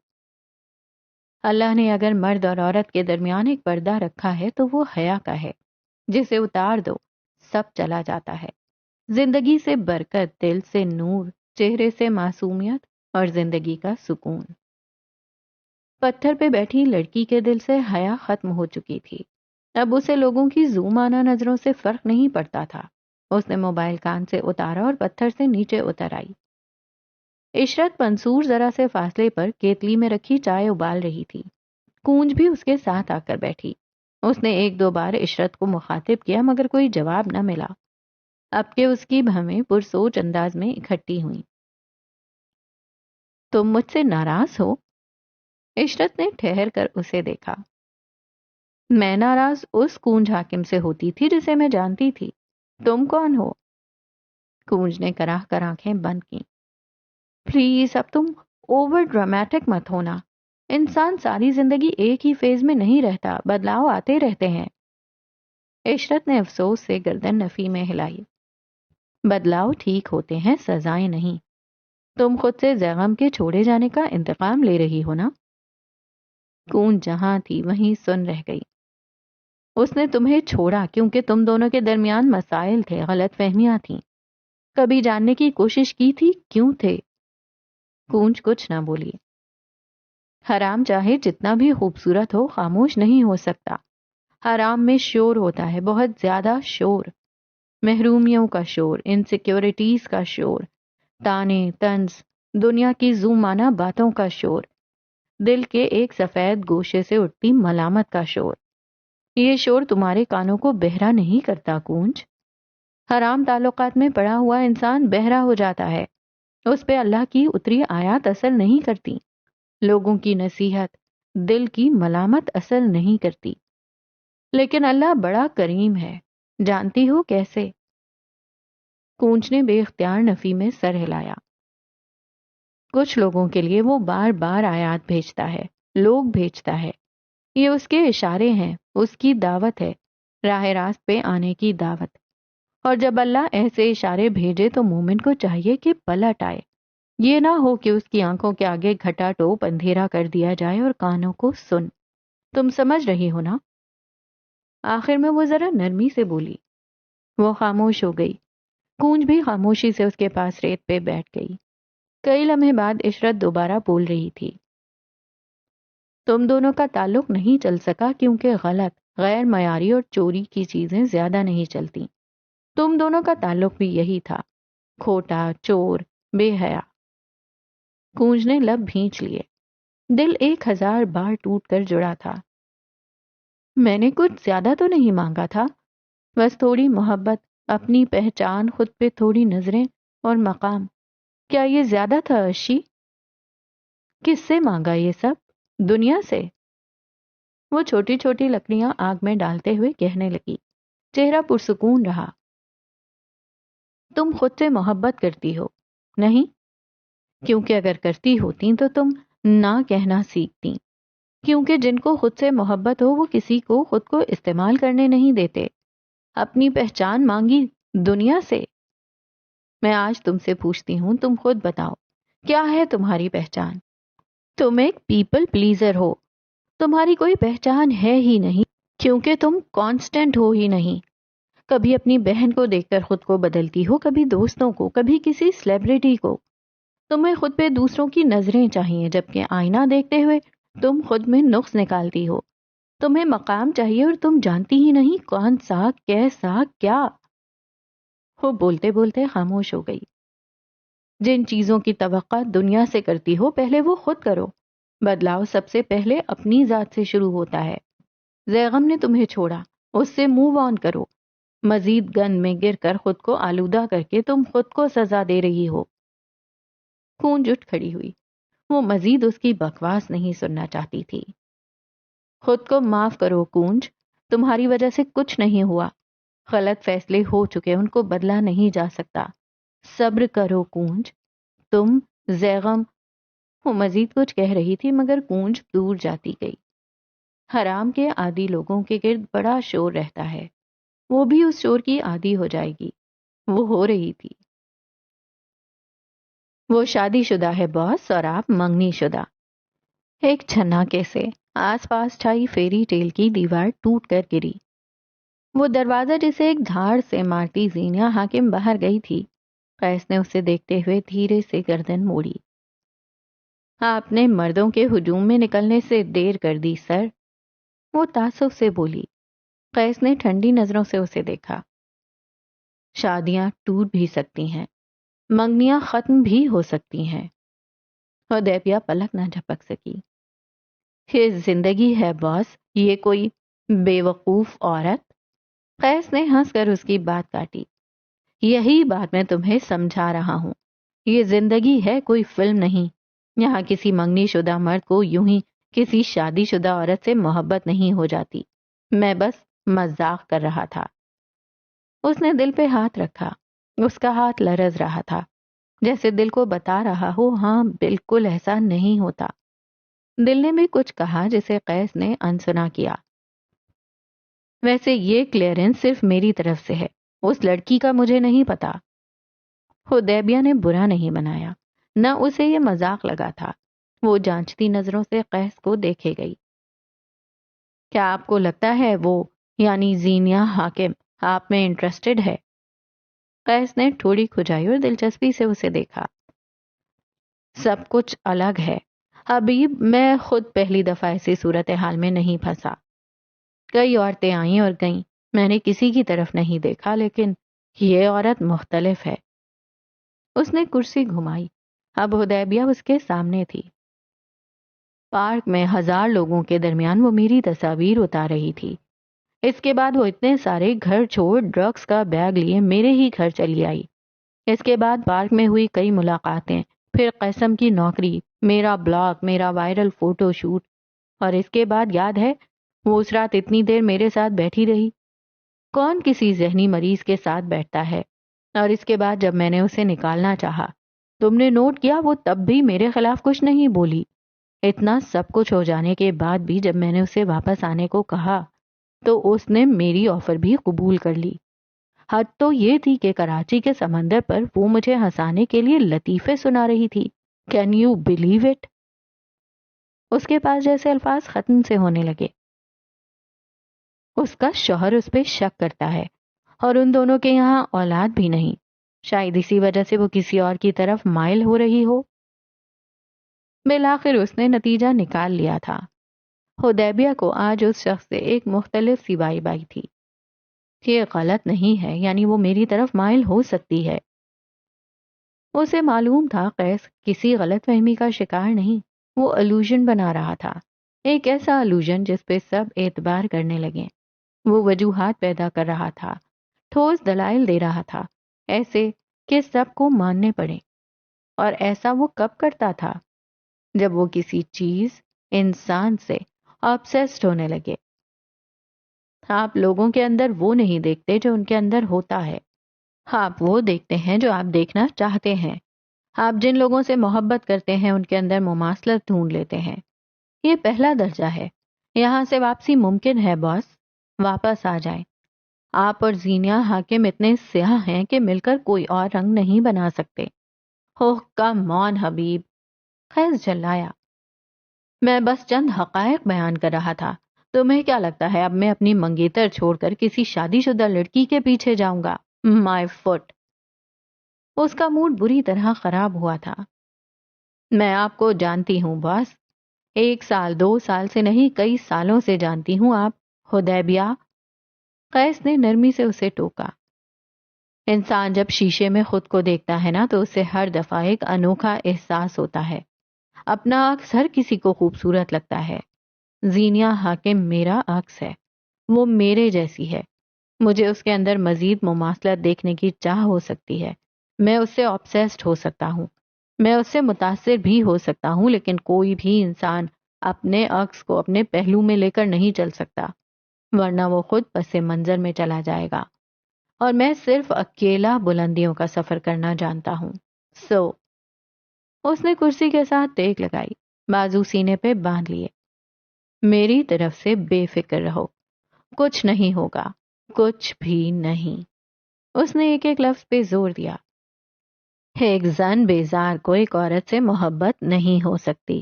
اللہ نے اگر مرد اور عورت کے درمیان ایک پردہ رکھا ہے تو وہ حیا کا ہے، جسے اتار دو سب چلا جاتا ہے۔ زندگی سے برکت، دل سے نور، چہرے سے معصومیت اور زندگی کا سکون۔ پتھر پہ بیٹھی لڑکی کے دل سے حیا ختم ہو چکی تھی۔ اب اسے لوگوں کی زومانہ نظروں سے فرق نہیں پڑتا تھا۔ اس نے موبائل کان سے اتارا اور پتھر سے نیچے اتر آئی۔ عشرت منصور ذرا سے فاصلے پر کیتلی میں رکھی چائے ابال رہی تھی۔ کونج بھی اس کے ساتھ آ کر بیٹھی۔ اس نے ایک دو بار عشرت کو مخاطب کیا مگر کوئی جواب نہ ملا۔ اب کہ اس کی بھویں پرسوچ انداز میں اکٹھی ہوئیں۔ تم مجھ سے ناراض ہو؟ عشرت نے ٹھہر کر اسے دیکھا۔ میں ناراض اس کونج حاکم سے ہوتی تھی جسے میں جانتی تھی۔ تم کون ہو؟ کونج نے کراہ کر آنکھیں بند کیں۔ پلیز اب تم اوور ڈرامیٹک مت ہونا۔ انسان ساری زندگی ایک ہی فیز میں نہیں رہتا، بدلاؤ آتے رہتے ہیں۔ عشرت نے افسوس سے گردن نفی میں ہلائی۔ بدلاؤ ٹھیک ہوتے ہیں، سزائیں نہیں۔ تم خود سے زیغم کے چھوڑے جانے کا انتقام لے رہی ہو نا؟ کونج جہاں تھی وہیں سن رہ گئی۔ اس نے تمہیں چھوڑا کیونکہ تم دونوں کے درمیان مسائل تھے، غلط فہمیاں تھیں۔ کبھی جاننے کی کوشش کی تھی کیوں تھے؟ کونج کچھ نہ بولی۔ حرام چاہے جتنا بھی خوبصورت ہو خاموش نہیں ہو سکتا۔ حرام میں شور ہوتا ہے، بہت زیادہ شور، محرومیوں کا شور، انسیکیورٹیز کا شور، تانے طنز، دنیا کی زومانہ باتوں کا شور، دل کے ایک سفید گوشے سے اٹھتی ملامت کا شور۔ یہ شور تمہارے کانوں کو بہرا نہیں کرتا کونج۔ حرام تعلقات میں پڑا ہوا انسان بہرا ہو جاتا ہے، اس پہ اللہ کی اتری آیات اثر نہیں کرتی، لوگوں کی نصیحت، دل کی ملامت اثر نہیں کرتی۔ لیکن اللہ بڑا کریم ہے، جانتی ہو کیسے؟ کونج نے بے اختیار نفی میں سر ہلایا۔ کچھ لوگوں کے لیے وہ بار بار آیات بھیجتا ہے، لوگ بھیجتا ہے، یہ اس کے اشارے ہیں، اس کی دعوت ہے، راہ راست پہ آنے کی دعوت۔ اور جب اللہ ایسے اشارے بھیجے تو مومن کو چاہیے کہ پلٹ آئے۔ یہ نہ ہو کہ اس کی آنکھوں کے آگے گھٹا ٹوپ اندھیرا کر دیا جائے اور کانوں کو سن۔ تم سمجھ رہی ہو نا؟ آخر میں وہ ذرا نرمی سے بولی۔ وہ خاموش ہو گئی۔ کونج بھی خاموشی سے اس کے پاس ریت پہ بیٹھ گئی۔ کئی لمحے بعد عشرت دوبارہ بول رہی تھی۔ تم دونوں کا تعلق نہیں چل سکا کیونکہ غلط، غیر معیاری اور چوری کی چیزیں زیادہ نہیں چلتی۔ تم دونوں کا تعلق بھی یہی تھا، کھوٹا، چور، بے حیا۔ کونج نے لب بھینچ لیے۔ دل 1000 بار ٹوٹ کر جڑا تھا۔ میں نے کچھ زیادہ تو نہیں مانگا تھا، بس تھوڑی محبت، اپنی پہچان، خود پہ تھوڑی نظریں اور مقام۔ کیا یہ زیادہ تھا عشی؟ کس سے مانگا یہ سب؟ دنیا سے؟ وہ چھوٹی چھوٹی لکڑیاں آگ میں ڈالتے ہوئے کہنے لگی، چہرہ پرسکون رہا۔ تم خود سے محبت کرتی ہو نہیں؟ کیونکہ اگر کرتی ہوتی تو تم نہ کہنا سیکھتی۔ کیونکہ جن کو خود سے محبت ہو وہ کسی کو خود کو استعمال کرنے نہیں دیتے۔ اپنی پہچان مانگی دنیا سے؟ میں آج تم سے پوچھتی ہوں، تم خود بتاؤ، کیا ہے تمہاری پہچان؟ تم ایک پیپل پلیزر ہو، تمہاری کوئی پہچان ہے ہی نہیں۔ کیونکہ تم کانسٹنٹ ہو ہی نہیں. کبھی اپنی بہن کو دیکھ کر خود کو بدلتی ہو، کبھی دوستوں کو، کبھی کسی سیلیبریٹی کو. تمہیں خود پہ دوسروں کی نظریں چاہیے، جبکہ آئینہ دیکھتے ہوئے تم خود میں نقص نکالتی ہو. تمہیں مقام چاہیے اور تم جانتی ہی نہیں کون سا، کیسا، کیا. وہ بولتے بولتے خاموش ہو گئی. جن چیزوں کی توقع دنیا سے کرتی ہو پہلے وہ خود کرو. بدلاؤ سب سے پہلے اپنی ذات سے شروع ہوتا ہے. زیغم نے تمہیں چھوڑا، اس سے موو آن کرو. مزید گند میں گر کر خود کو آلودہ کر کے تم خود کو سزا دے رہی ہو. کونج اٹھ کھڑی ہوئی. وہ مزید اس کی بکواس نہیں سننا چاہتی تھی. خود کو معاف کرو کونج، تمہاری وجہ سے کچھ نہیں ہوا. غلط فیصلے ہو چکے، ان کو بدلا نہیں جا سکتا. صبر کرو کونج. تم، زیغم. وہ مزید کچھ کہہ رہی تھی مگر کونج دور جاتی گئی. حرام کے عادی لوگوں کے گرد بڑا شور رہتا ہے. وہ بھی اس شور کی عادی ہو جائے گی. وہ ہو رہی تھی. وہ شادی شدہ ہے باس، اور آپ منگنی شدہ. ایک چھناکے سے آس پاس چھائی فیری ٹیل کی دیوار ٹوٹ کر گری. وہ دروازہ جسے ایک دھاڑ سے مارتی زینیا حاکم باہر گئی تھی. قیس نے اسے دیکھتے ہوئے دھیرے سے گردن موڑی. آپ نے مردوں کے ہجوم میں نکلنے سے دیر کر دی سر. وہ تعصب سے بولی. قیس نے ٹھنڈی نظروں سے اسے دیکھا. شادیاں ٹوٹ بھی سکتی ہیں، منگنیاں ختم بھی ہو سکتی ہیں. حدیبیہ پلک نہ جھپک سکی. یہ زندگی ہے باس، یہ کوئی بے وقوف عورت. قیس نے ہنس کر اس کی بات کاٹی. یہی بات میں تمہیں سمجھا رہا ہوں. یہ زندگی ہے، کوئی فلم نہیں. یہاں کسی منگنی شدہ مرد کو یوں ہی کسی شادی شدہ عورت سے محبت نہیں ہو جاتی. میں بس مذاق کر رہا تھا. اس نے دل پہ ہاتھ رکھا. اس کا ہاتھ لرز رہا تھا، جیسے دل کو بتا رہا ہو ہاں بالکل ایسا نہیں ہوتا. دل نے بھی کچھ کہا جسے قیس نے انسنا کیا. ویسے یہ کلیئرنس صرف میری طرف سے ہے، اس لڑکی کا مجھے نہیں پتا. حدیبیہ نے برا نہیں بنایا، نہ اسے یہ مذاق لگا تھا. وہ جانچتی نظروں سے قیس کو دیکھے گئی. کیا آپ کو لگتا ہے وہ، یعنی زینیا حاکم، آپ میں انٹرسٹڈ ہے؟ قیس نے تھوڑی کھجائی اور دلچسپی سے اسے دیکھا. سب کچھ الگ ہے حبیب. میں خود پہلی دفعہ ایسی صورتحال میں نہیں پھنسا. کئی عورتیں آئیں اور گئیں، میں نے کسی کی طرف نہیں دیکھا، لیکن یہ عورت مختلف ہے. اس نے کرسی گھمائی. اب حدیبیہ اس کے سامنے تھی. پارک میں 1000 لوگوں کے درمیان وہ میری تصاویر اتار رہی تھی. اس کے بعد وہ اتنے سارے گھر چھوڑ ڈرگس کا بیگ لیے میرے ہی گھر چلی آئی. اس کے بعد پارک میں ہوئی کئی ملاقاتیں، پھر قیسم کی نوکری، میرا بلاگ، میرا وائرل فوٹو شوٹ. اور اس کے بعد یاد ہے وہ اس رات اتنی دیر میرے ساتھ بیٹھی رہی. کون کسی ذہنی مریض کے ساتھ بیٹھتا ہے؟ اور اس کے بعد جب میں نے اسے نکالنا چاہا، تم نے نوٹ کیا وہ تب بھی میرے خلاف کچھ نہیں بولی. اتنا سب کچھ ہو جانے کے بعد بھی جب میں نے اسے واپس آنے کو کہا تو اس نے میری آفر بھی قبول کر لی. حد تو یہ تھی کہ کراچی کے سمندر پر وہ مجھے ہنسانے کے لیے لطیفے سنا رہی تھی. Can you believe it? اس کے پاس جیسے الفاظ ختم سے ہونے لگے. اس کا شوہر اس پہ شک کرتا ہے، اور ان دونوں کے یہاں اولاد بھی نہیں. شاید اسی وجہ سے وہ کسی اور کی طرف مائل ہو رہی ہو. بالآخر اس نے نتیجہ نکال لیا تھا. حدیبیہ کو آج اس شخص سے ایک مختلف سی وائب آئی تھی. یہ غلط نہیں ہے، یعنی وہ میری طرف مائل ہو سکتی ہے. اسے معلوم تھا قیس کسی غلط فہمی کا شکار نہیں. وہ الوژن بنا رہا تھا، ایک ایسا الوژن جس پہ سب اعتبار کرنے لگے. وہ وجوہات پیدا کر رہا تھا، ٹھوس دلائل دے رہا تھا، ایسے کہ سب کو ماننے پڑے. اور ایسا وہ کب کرتا تھا؟ جب وہ کسی چیز، انسان سے آبسیسڈ ہونے لگے. آپ لوگوں کے اندر وہ نہیں دیکھتے جو ان کے اندر ہوتا ہے. آپ وہ دیکھتے ہیں جو آپ دیکھنا چاہتے ہیں. آپ جن لوگوں سے محبت کرتے ہیں ان کے اندر مماثلت ڈھونڈ لیتے ہیں. یہ پہلا درجہ ہے. یہاں سے واپسی ممکن ہے باس. واپس آ جائیں. آپ اور زینیا حاکم اتنے سیاہ ہیں کہ مل کر کوئی اور رنگ نہیں بنا سکتے. اوہ کم آن حبیب. خیز جلایا. میں بس چند حقائق بیان کر رہا تھا. تمہیں کیا لگتا ہے اب میں اپنی منگیتر چھوڑ کر کسی شادی شدہ لڑکی کے پیچھے جاؤں گا؟ مائی فٹ! اس کا موڈ بری طرح خراب ہوا تھا. میں آپ کو جانتی ہوں باس. 1 سال 2 سال سے نہیں، کئی سالوں سے جانتی ہوں آپ. حدیبیہ. قیس نے نرمی سے اسے ٹوکا. انسان جب شیشے میں خود کو دیکھتا ہے نا تو اسے ہر دفعہ ایک انوکھا احساس ہوتا ہے. اپنا عکس ہر کسی کو خوبصورت لگتا ہے. زینیہ حاکم میرا عکس ہے. وہ میرے جیسی ہے. مجھے اس کے اندر مزید مماثلت دیکھنے کی چاہ ہو سکتی ہے. میں اس سے آبسیسڈ ہو سکتا ہوں. میں اس سے متاثر بھی ہو سکتا ہوں، لیکن کوئی بھی انسان اپنے عکس کو اپنے پہلو میں لے کر نہیں چل سکتا، ورنہ وہ خود پس منظر میں چلا جائے گا. اور میں صرف اکیلا بلندیوں کا سفر کرنا جانتا ہوں. سو اس نے کرسی کے ساتھ ٹیک لگائی، بازو سینے پہ باندھ لیے. میری طرف سے بے فکر رہو، کچھ نہیں ہوگا، کچھ بھی نہیں. اس نے ایک ایک لفظ پہ زور دیا. ایک زن بیزار کو ایک عورت سے محبت نہیں ہو سکتی.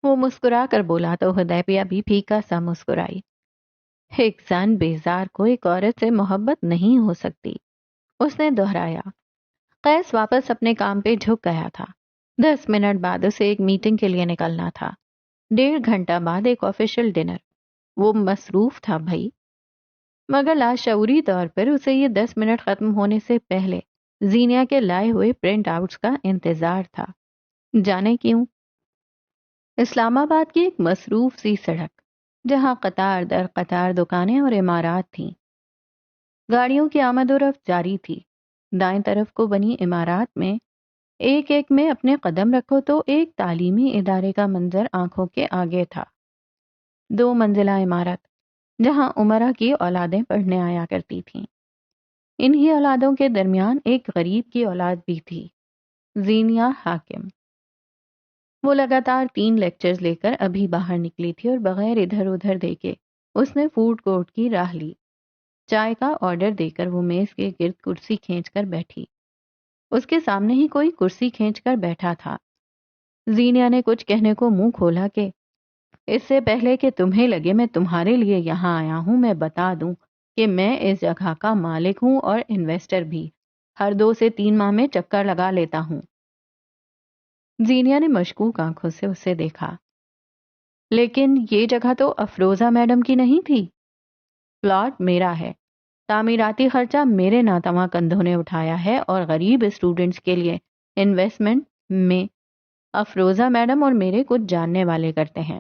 وہ مسکرا کر بولا تو حدیبیہ بھی پھیکا سا مسکرائی. ایک زن بیزار کو ایک عورت سے محبت نہیں ہو سکتی، اس نے دہرایا. قیس واپس اپنے کام پہ جھک گیا تھا. 10 منٹ بعد اسے ایک میٹنگ کے لیے نکلنا تھا. 1.5 گھنٹہ بعد ایک آفیشیل ڈنر. وہ مصروف تھا بھائی، مگر لاشعوری طور پر اسے یہ 10 منٹ ختم ہونے سے پہلے زینیا کے لائے ہوئے پرنٹ آؤٹس کا انتظار تھا. جانے کیوں؟ اسلام آباد کی ایک مصروف سی سڑک جہاں قطار در قطار دکانیں اور عمارات تھیں. گاڑیوں کی آمد و رفت جاری تھی. دائیں طرف کو بنی عمارات میں ایک ایک میں اپنے قدم رکھو تو ایک تعلیمی ادارے کا منظر آنکھوں کے آگے تھا. 2 منزلہ عمارت جہاں عمرہ کی اولادیں پڑھنے آیا کرتی تھیں. انہی اولادوں کے درمیان ایک غریب کی اولاد بھی تھی، زینیہ حاکم. وہ لگاتار 3 لیکچرز لے کر ابھی باہر نکلی تھی اور بغیر ادھر ادھر دیکھے اس نے فوڈ کورٹ کی راہ لی. چائے کا آرڈر دے کر وہ میز کے گرد کرسی کھینچ کر بیٹھی. اس کے سامنے ہی کوئی کرسی کھینچ کر بیٹھا تھا. زینیہ نے کچھ کہنے کو منہ کھولا کہ اس سے پہلے کہ تمہیں لگے میں تمہارے لیے یہاں آیا ہوں، میں بتا دوں کہ میں اس جگہ کا مالک ہوں اور انویسٹر بھی. ہر 2 سے 3 ماہ میں چکر لگا لیتا ہوں. زینیہ نے مشکوک آنکھوں سے اسے دیکھا. لیکن یہ جگہ تو افروزہ میڈم کی نہیں تھی. پلاٹ میرا ہے، تعمیراتی خرچہ میرے ناتواں کندھوں نے اٹھایا ہے اور غریب اسٹوڈنٹس کے لیے انویسٹمنٹ میں افروزہ میڈم اور میرے کچھ جاننے والے کرتے ہیں.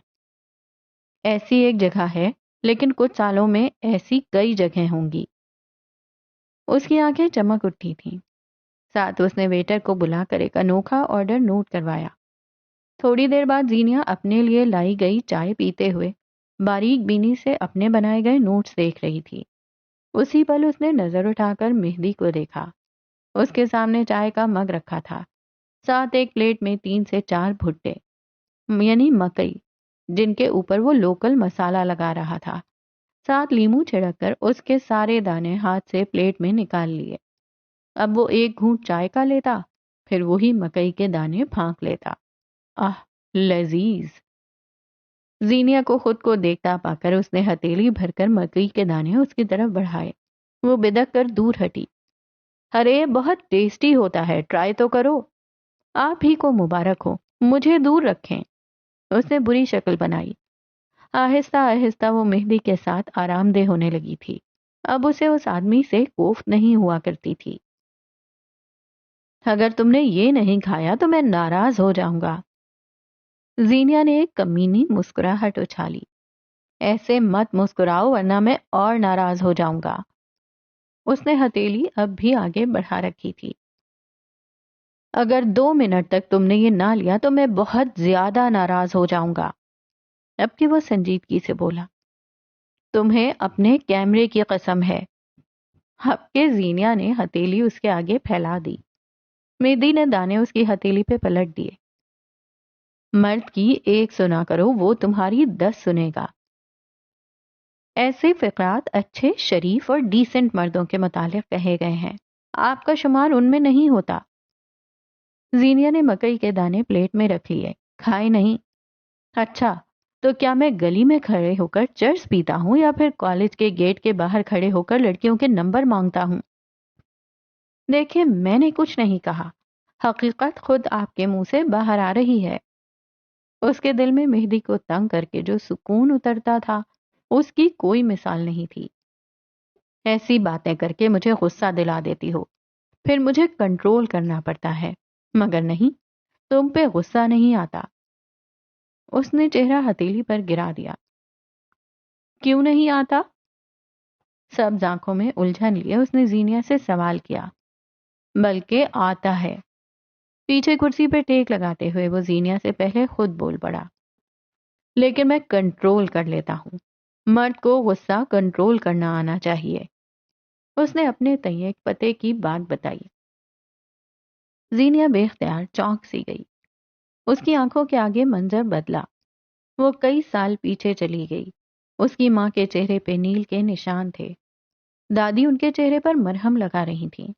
ایسی ایک جگہ ہے، لیکن کچھ سالوں میں ایسی کئی جگہیں ہوں گی. اس کی آنکھیں چمک اٹھی تھیں. ساتھ اس نے ویٹر کو بلا کر ایک انوکھا آرڈر نوٹ کروایا. تھوڑی دیر بعد زینیہ اپنے لیے لائی گئی چائے پیتے ہوئے باریک بینی سے اپنے بنائے گئے نوٹس دیکھ رہی تھی. اسی پل اس نے نظر اٹھا کر مہدی کو دیکھا. اس کے سامنے چائے کا مگ رکھا تھا، ساتھ ایک پلیٹ میں 3 سے 4 بھٹے یعنی مکئی جن کے اوپر وہ لوکل مسالہ لگا رہا تھا. ساتھ لیمو چھڑک کر اس کے سارے دانے ہاتھ سے پلیٹ میں نکال لیے. اب وہ ایک گھونٹ چائے کا لیتا، پھر وہی مکئی کے دانے پھانک لیتا. آہ لذیذ! زینیہ کو خود کو دیکھتا پا کر اس نے ہتھیلی بھر کر مکئی کے دانے اس کی طرف بڑھائے. وہ بدک کر دور ہٹی. ارے بہت ٹیسٹی ہوتا ہے، ٹرائی تو کرو. آپ ہی کو مبارک ہو، مجھے دور رکھیں. اس نے بری شکل بنائی. آہستہ آہستہ وہ مہدی کے ساتھ آرام دہ ہونے لگی تھی. اب اسے اس آدمی سے کوفت نہیں ہوا کرتی تھی. اگر تم نے یہ نہیں کھایا تو میں ناراض ہو جاؤں گا. زینیہ نے ایک کمینی مسکراہٹ اچھالی. ایسے مت مسکراؤ ورنہ میں اور ناراض ہو جاؤں گا. اس نے ہتھیلی اب بھی آگے بڑھا رکھی تھی. اگر 2 منٹ تک تم نے یہ نہ لیا تو میں بہت زیادہ ناراض ہو جاؤں گا. اب کہ وہ سنجیدگی سے بولا. تمہیں اپنے کیمرے کی قسم ہے. اب کہ زینیہ نے ہتھیلی اس کے آگے پھیلا دی. مہدی نے دانے اس کی ہتھیلی پہ پلٹ دیے. مرد کی 1 سنا کرو، وہ تمہاری 10 سنے گا. ایسے فقرات اچھے، شریف اور ڈیسنٹ مردوں کے متعلق کہے گئے ہیں. آپ کا شمار ان میں نہیں ہوتا. زینیہ نے مکئی کے دانے پلیٹ میں رکھ لیے. کھائے نہیں؟ اچھا، تو کیا میں گلی میں کھڑے ہو کر چرس پیتا ہوں یا پھر کالج کے گیٹ کے باہر کھڑے ہو کر لڑکیوں کے نمبر مانگتا ہوں؟ دیکھیں، میں نے کچھ نہیں کہا، حقیقت خود آپ کے منہ سے باہر آ رہی ہے۔ اس کے دل میں مہدی کو تنگ کر کے جو سکون اترتا تھا اس کی کوئی مثال نہیں تھی۔ ایسی باتیں کر کے مجھے غصہ دلا دیتی ہو، پھر مجھے کنٹرول کرنا پڑتا ہے، مگر نہیں، تم پہ غصہ نہیں آتا۔ اس نے چہرہ ہتھیلی پر گرا دیا۔ کیوں نہیں آتا؟ سب آنکھوں میں الجھن لیے اس نے زینیا سے سوال کیا۔ بلکہ آتا ہے۔ پیچھے کرسی پہ ٹیک لگاتے ہوئے وہ زینیا سے پہلے خود بول پڑا۔ لیکن میں کنٹرول کر لیتا ہوں۔ مرد کو غصہ کنٹرول کرنا آنا چاہیے۔ اس نے اپنے تئیں ایک پتے کی بات بتائی۔ زینیا بے اختیار چونک سی گئی۔ اس کی آنکھوں کے آگے منظر بدلا۔ وہ کئی سال پیچھے چلی گئی۔ اس کی ماں کے چہرے پہ نیل کے نشان تھے۔ دادی ان کے چہرے پر مرہم لگا رہی تھیں۔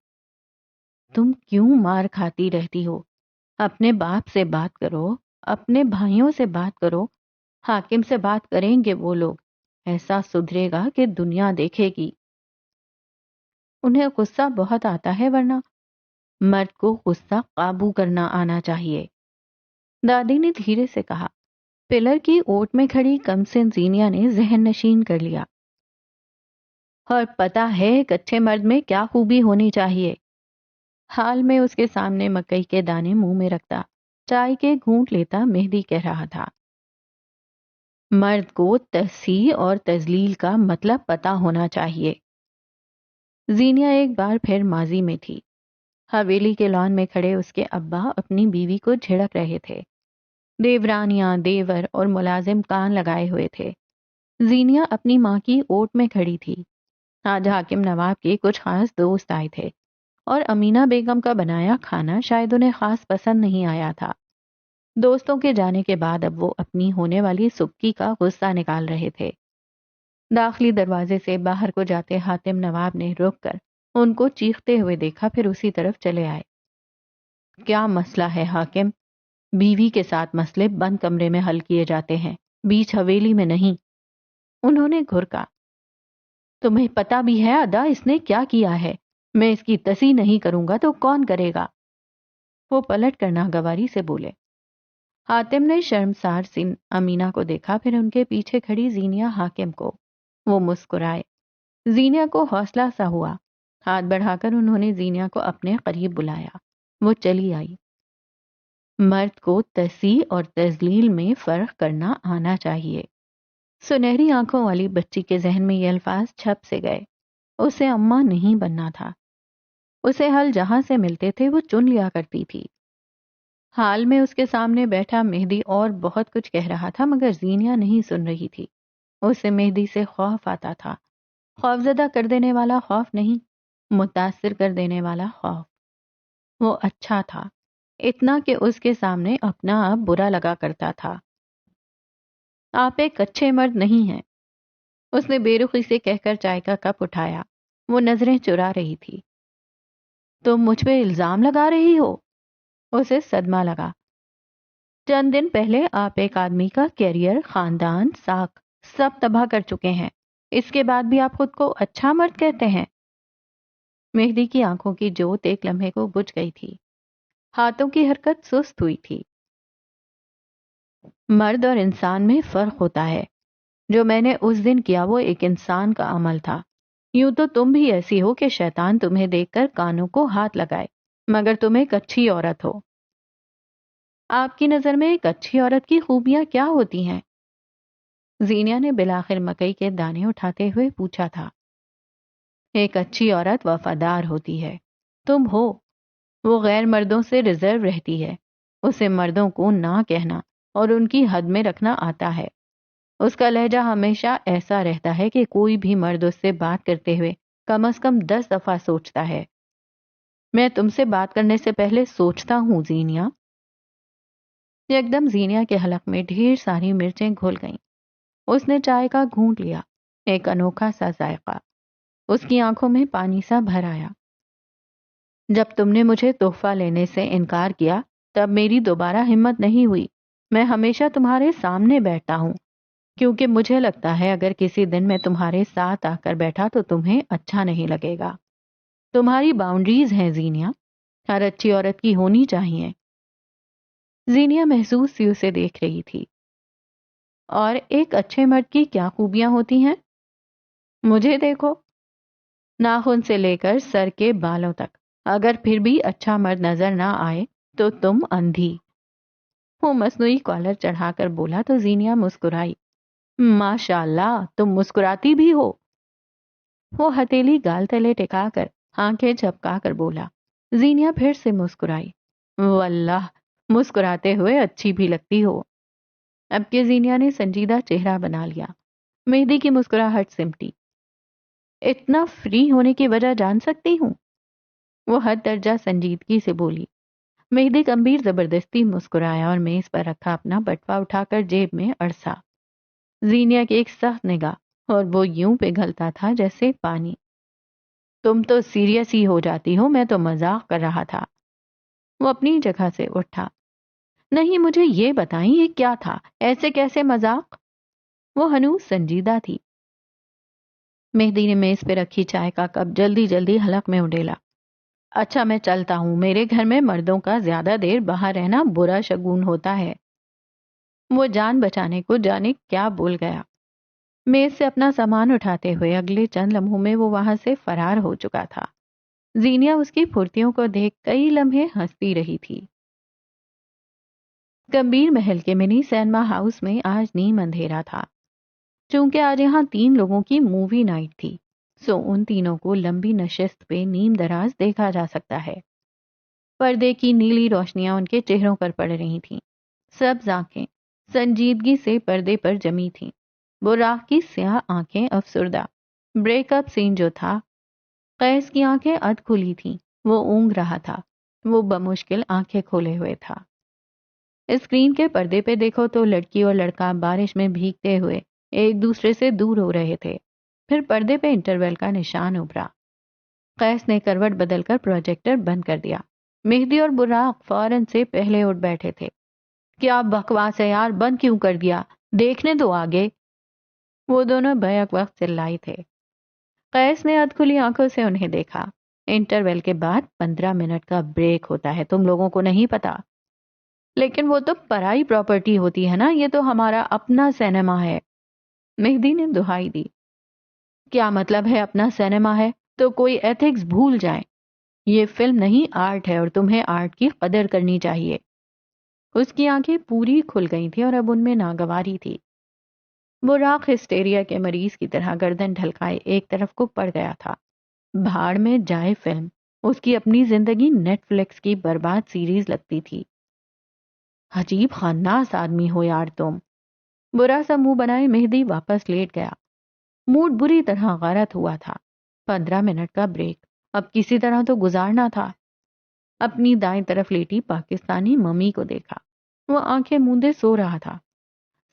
تم کیوں مار کھاتی رہتی ہو؟ اپنے باپ سے بات کرو، اپنے بھائیوں سے بات کرو، حاکم سے بات کریں گے وہ لوگ، ایسا سدھرے گا کہ دنیا دیکھے گی۔ انہیں غصہ بہت آتا ہے، ورنہ مرد کو غصہ قابو کرنا آنا چاہیے۔ دادی نے دھیرے سے کہا۔ پلر کی اوٹ میں کھڑی کمسن زینیا نے ذہن نشین کر لیا۔ اور پتہ ہے ایک اچھے مرد میں کیا خوبی ہونی چاہیے؟ حال میں اس کے سامنے مکئی کے دانے منہ میں رکھتا، چائے کے گھونٹ لیتا مہدی کہہ رہا تھا۔ مرد کو تصحیح اور تذلیل کا مطلب پتہ ہونا چاہیے۔ زینیا ایک بار پھر ماضی میں تھی۔ حویلی کے لان میں کھڑے اس کے ابا اپنی بیوی کو جھڑک رہے تھے۔ دیورانیاں، دیور اور ملازم کان لگائے ہوئے تھے۔ زینیا اپنی ماں کی اوٹ میں کھڑی تھی۔ آج حاکم نواب کے کچھ خاص دوست آئے تھے اور امینہ بیگم کا بنایا کھانا شاید انہیں خاص پسند نہیں آیا تھا۔ دوستوں کے جانے کے بعد اب وہ اپنی ہونے والی سبکی کا غصہ نکال رہے تھے۔ داخلی دروازے سے باہر کو جاتے حاتم نواب نے رک کر ان کو چیختے ہوئے دیکھا، پھر اسی طرف چلے آئے۔ کیا مسئلہ ہے حاکم؟ بیوی کے ساتھ مسئلے بند کمرے میں حل کیے جاتے ہیں، بیچ حویلی میں نہیں۔ انہوں نے گھرکا۔ تمہیں پتہ بھی ہے ادا اس نے کیا کیا ہے؟ میں اس کی تصحیح نہیں کروں گا تو کون کرے گا؟ وہ پلٹ کر ناگواری سے بولے۔ حاتم نے شرمسار سی امینہ کو دیکھا، پھر ان کے پیچھے کھڑی زینیا حاکم کو۔ وہ مسکرائے۔ زینیا کو حوصلہ سا ہوا۔ ہاتھ بڑھا کر انہوں نے زینیا کو اپنے قریب بلایا۔ وہ چلی آئی۔ مرد کو تصحیح اور تذلیل میں فرق کرنا آنا چاہیے۔ سنہری آنکھوں والی بچی کے ذہن میں یہ الفاظ چھپ سے گئے۔ اسے اماں نہیں بننا تھا۔ اسے حل جہاں سے ملتے تھے وہ چن لیا کرتی تھی۔ حال میں اس کے سامنے بیٹھا مہدی اور بہت کچھ کہہ رہا تھا، مگر زینیا نہیں سن رہی تھی۔ اسے مہدی سے خوف آتا تھا۔ خوفزدہ کر دینے والا خوف نہیں، متاثر کر دینے والا خوف۔ وہ اچھا تھا، اتنا کہ اس کے سامنے اپنا آپ برا لگا کرتا تھا۔ آپ ایک اچھے مرد نہیں ہیں، اس نے بے رخی سے کہہ کر چائے کا کپ اٹھایا۔ وہ نظریں چرا رہی تھی۔ تم مجھ پہ الزام لگا رہی ہو؟ اسے صدمہ لگا۔ چند دن پہلے آپ ایک آدمی کا کیریئر، خاندان، ساکھ سب تباہ کر چکے ہیں، اس کے بعد بھی آپ خود کو اچھا مرد کہتے ہیں؟ مہدی کی آنکھوں کی جوت ایک لمحے کو بجھ گئی تھی۔ ہاتھوں کی حرکت سست ہوئی تھی۔ مرد اور انسان میں فرق ہوتا ہے۔ جو میں نے اس دن کیا وہ ایک انسان کا عمل تھا۔ یوں تو تم بھی ایسی ہو کہ شیطان تمہیں دیکھ کر کانوں کو ہاتھ لگائے، مگر تم ایک اچھی عورت ہو۔ آپ کی نظر میں ایک اچھی عورت کی خوبیاں کیا ہوتی ہیں؟ زینیا نے بالآخر مکئی کے دانے اٹھاتے ہوئے پوچھا تھا۔ ایک اچھی عورت وفادار ہوتی ہے، تم ہو۔ وہ غیر مردوں سے ریزرو رہتی ہے، اسے مردوں کو نہ کہنا اور ان کی حد میں رکھنا آتا ہے۔ اس کا لہجہ ہمیشہ ایسا رہتا ہے کہ کوئی بھی مرد اس سے بات کرتے ہوئے کم از کم 10 دفعہ سوچتا ہے۔ میں تم سے بات کرنے سے پہلے سوچتا ہوں زینیا۔ یکدم زینیا کے حلق میں ڈھیر ساری مرچیں گھل گئیں۔ اس نے چائے کا گھونٹ لیا، ایک انوکھا سا ذائقہ۔ اس کی آنکھوں میں پانی سا بھر آیا۔ جب تم نے مجھے تحفہ لینے سے انکار کیا تب میری دوبارہ ہمت نہیں ہوئی۔ میں ہمیشہ تمہارے سامنے بیٹھتا ہوں، کیونکہ مجھے لگتا ہے اگر کسی دن میں تمہارے ساتھ آ کر بیٹھا تو تمہیں اچھا نہیں لگے گا. تمہاری باؤنڈریز ہیں زینیا، ہر اچھی عورت کی ہونی چاہیے. زینیا محسوس سی اسے دیکھ رہی تھی. اور ایک اچھے مرد کی کیا خوبیاں ہوتی ہیں؟ مجھے دیکھو، ناخن سے لے کر سر کے بالوں تک. اگر پھر بھی اچھا مرد نظر نہ آئے تو تم اندھی. وہ مصنوعی کالر چڑھا کر بولا تو زینیا مسکرائی. ماشاء اللہ، تم مسکراتی بھی ہو. وہ ہتھیلی گال تلے ٹکا کر آنکھیں جھپکا کر بولا. زینیا پھر سے مسکرائی. واللہ، مسکراتے ہوئے اچھی بھی لگتی ہو. اب کے زینیا نے سنجیدہ چہرہ بنا لیا. مہدی کی مسکراہٹ سمٹی. اتنا فری ہونے کی وجہ جان سکتی ہوں؟ وہ حد درجہ سنجیدگی سے بولی. مہدی گمبھیر زبردستی مسکرایا اور میز پر رکھا اپنا بٹوا اٹھا کر جیب میں اڑسا. زینیا کی ایک سخت نگاہ اور وہ یوں پگھلتا تھا جیسے پانی. تم تو سیریس ہی ہو جاتی ہو، میں تو مذاق کر رہا تھا. وہ اپنی جگہ سے اٹھا. نہیں، مجھے یہ بتائیں یہ کیا تھا؟ ایسے کیسے مذاق؟ وہ ہنوز سنجیدہ تھی. مہدی نے میز پہ رکھی چائے کا کپ جلدی جلدی حلق میں اڈیلا. اچھا میں چلتا ہوں، میرے گھر میں مردوں کا زیادہ دیر باہر رہنا برا شگون ہوتا ہے. وہ جان بچانے کو جانے کیا بول گیا. میز سے اپنا سامان اٹھاتے ہوئے اگلے چند لمحوں میں وہ وہاں سے فرار ہو چکا تھا. زینیا اس کی پھرتیوں کو دیکھ کئی لمحے ہنستی رہی تھی. گمبھیر محل کے منی سینما ہاؤس میں آج نیم اندھیرا تھا. چونکہ آج یہاں 3 لوگوں کی مووی نائٹ تھی، سو ان تینوں کو لمبی نشست پہ نیم دراز دیکھا جا سکتا ہے. پردے کی نیلی روشنیاں ان کے چہروں پر پڑ رہی تھیں. سبز آنکھیں سنجیدگی سے پردے پر جمی تھیں. براق کی سیاہ آنکھیں افسردہ. بریک اپ سین جو تھا. قیس کی آنکھیں ادھ کھلی تھیں، وہ اونگ رہا تھا. وہ بمشکل آنکھیں کھولے ہوئے تھا. اسکرین کے پردے پہ دیکھو تو لڑکی اور لڑکا بارش میں بھیگتے ہوئے ایک دوسرے سے دور ہو رہے تھے. پھر پردے پہ انٹرویل کا نشان ابھرا. قیس نے کروٹ بدل کر پروجیکٹر بند کر دیا. مہدی اور براق فوراً سے پہلے اٹھ بیٹھے تھے. کیا بکواس ہے یار، بند کیوں کر دیا؟ دیکھنے دو آگے. وہ دونوں بیک وقت چلائی تھے. قیس نے ادھ کھلی آنکھوں سے انہیں دیکھا. انٹرویل کے بعد 15 منٹ کا بریک ہوتا ہے، تم لوگوں کو نہیں پتا؟ لیکن وہ تو پرائی پراپرٹی ہوتی ہے نا، یہ تو ہمارا اپنا سینما ہے. مہدی نے دہائی دی. کیا مطلب ہے اپنا سینما ہے؟ تو کوئی ایتھکس بھول جائیں. یہ فلم نہیں، آرٹ ہے، اور تمہیں آرٹ کی قدر کرنی چاہیے. اس کی آنکھیں پوری کھل گئی تھی اور اب ان میں ناگواری تھی. براق ہسٹیریا کے مریض کی طرح گردن ڈھلکائے ایک طرف کو پڑ گیا تھا. بھاڑ میں جائے فلم، اس کی اپنی زندگی نیٹ فلکس کی برباد سیریز لگتی تھی. عجیب خناس آدمی ہو یار تم. برا سا منہ بنائے مہدی واپس لیٹ گیا. موڈ بری طرح غارت ہوا تھا. 15 منٹ کا بریک اب کسی طرح تو گزارنا تھا. اپنی دائیں طرف لیٹی پاکستانی ممی کو دیکھا. وہ آنکھیں موندے سو رہا تھا.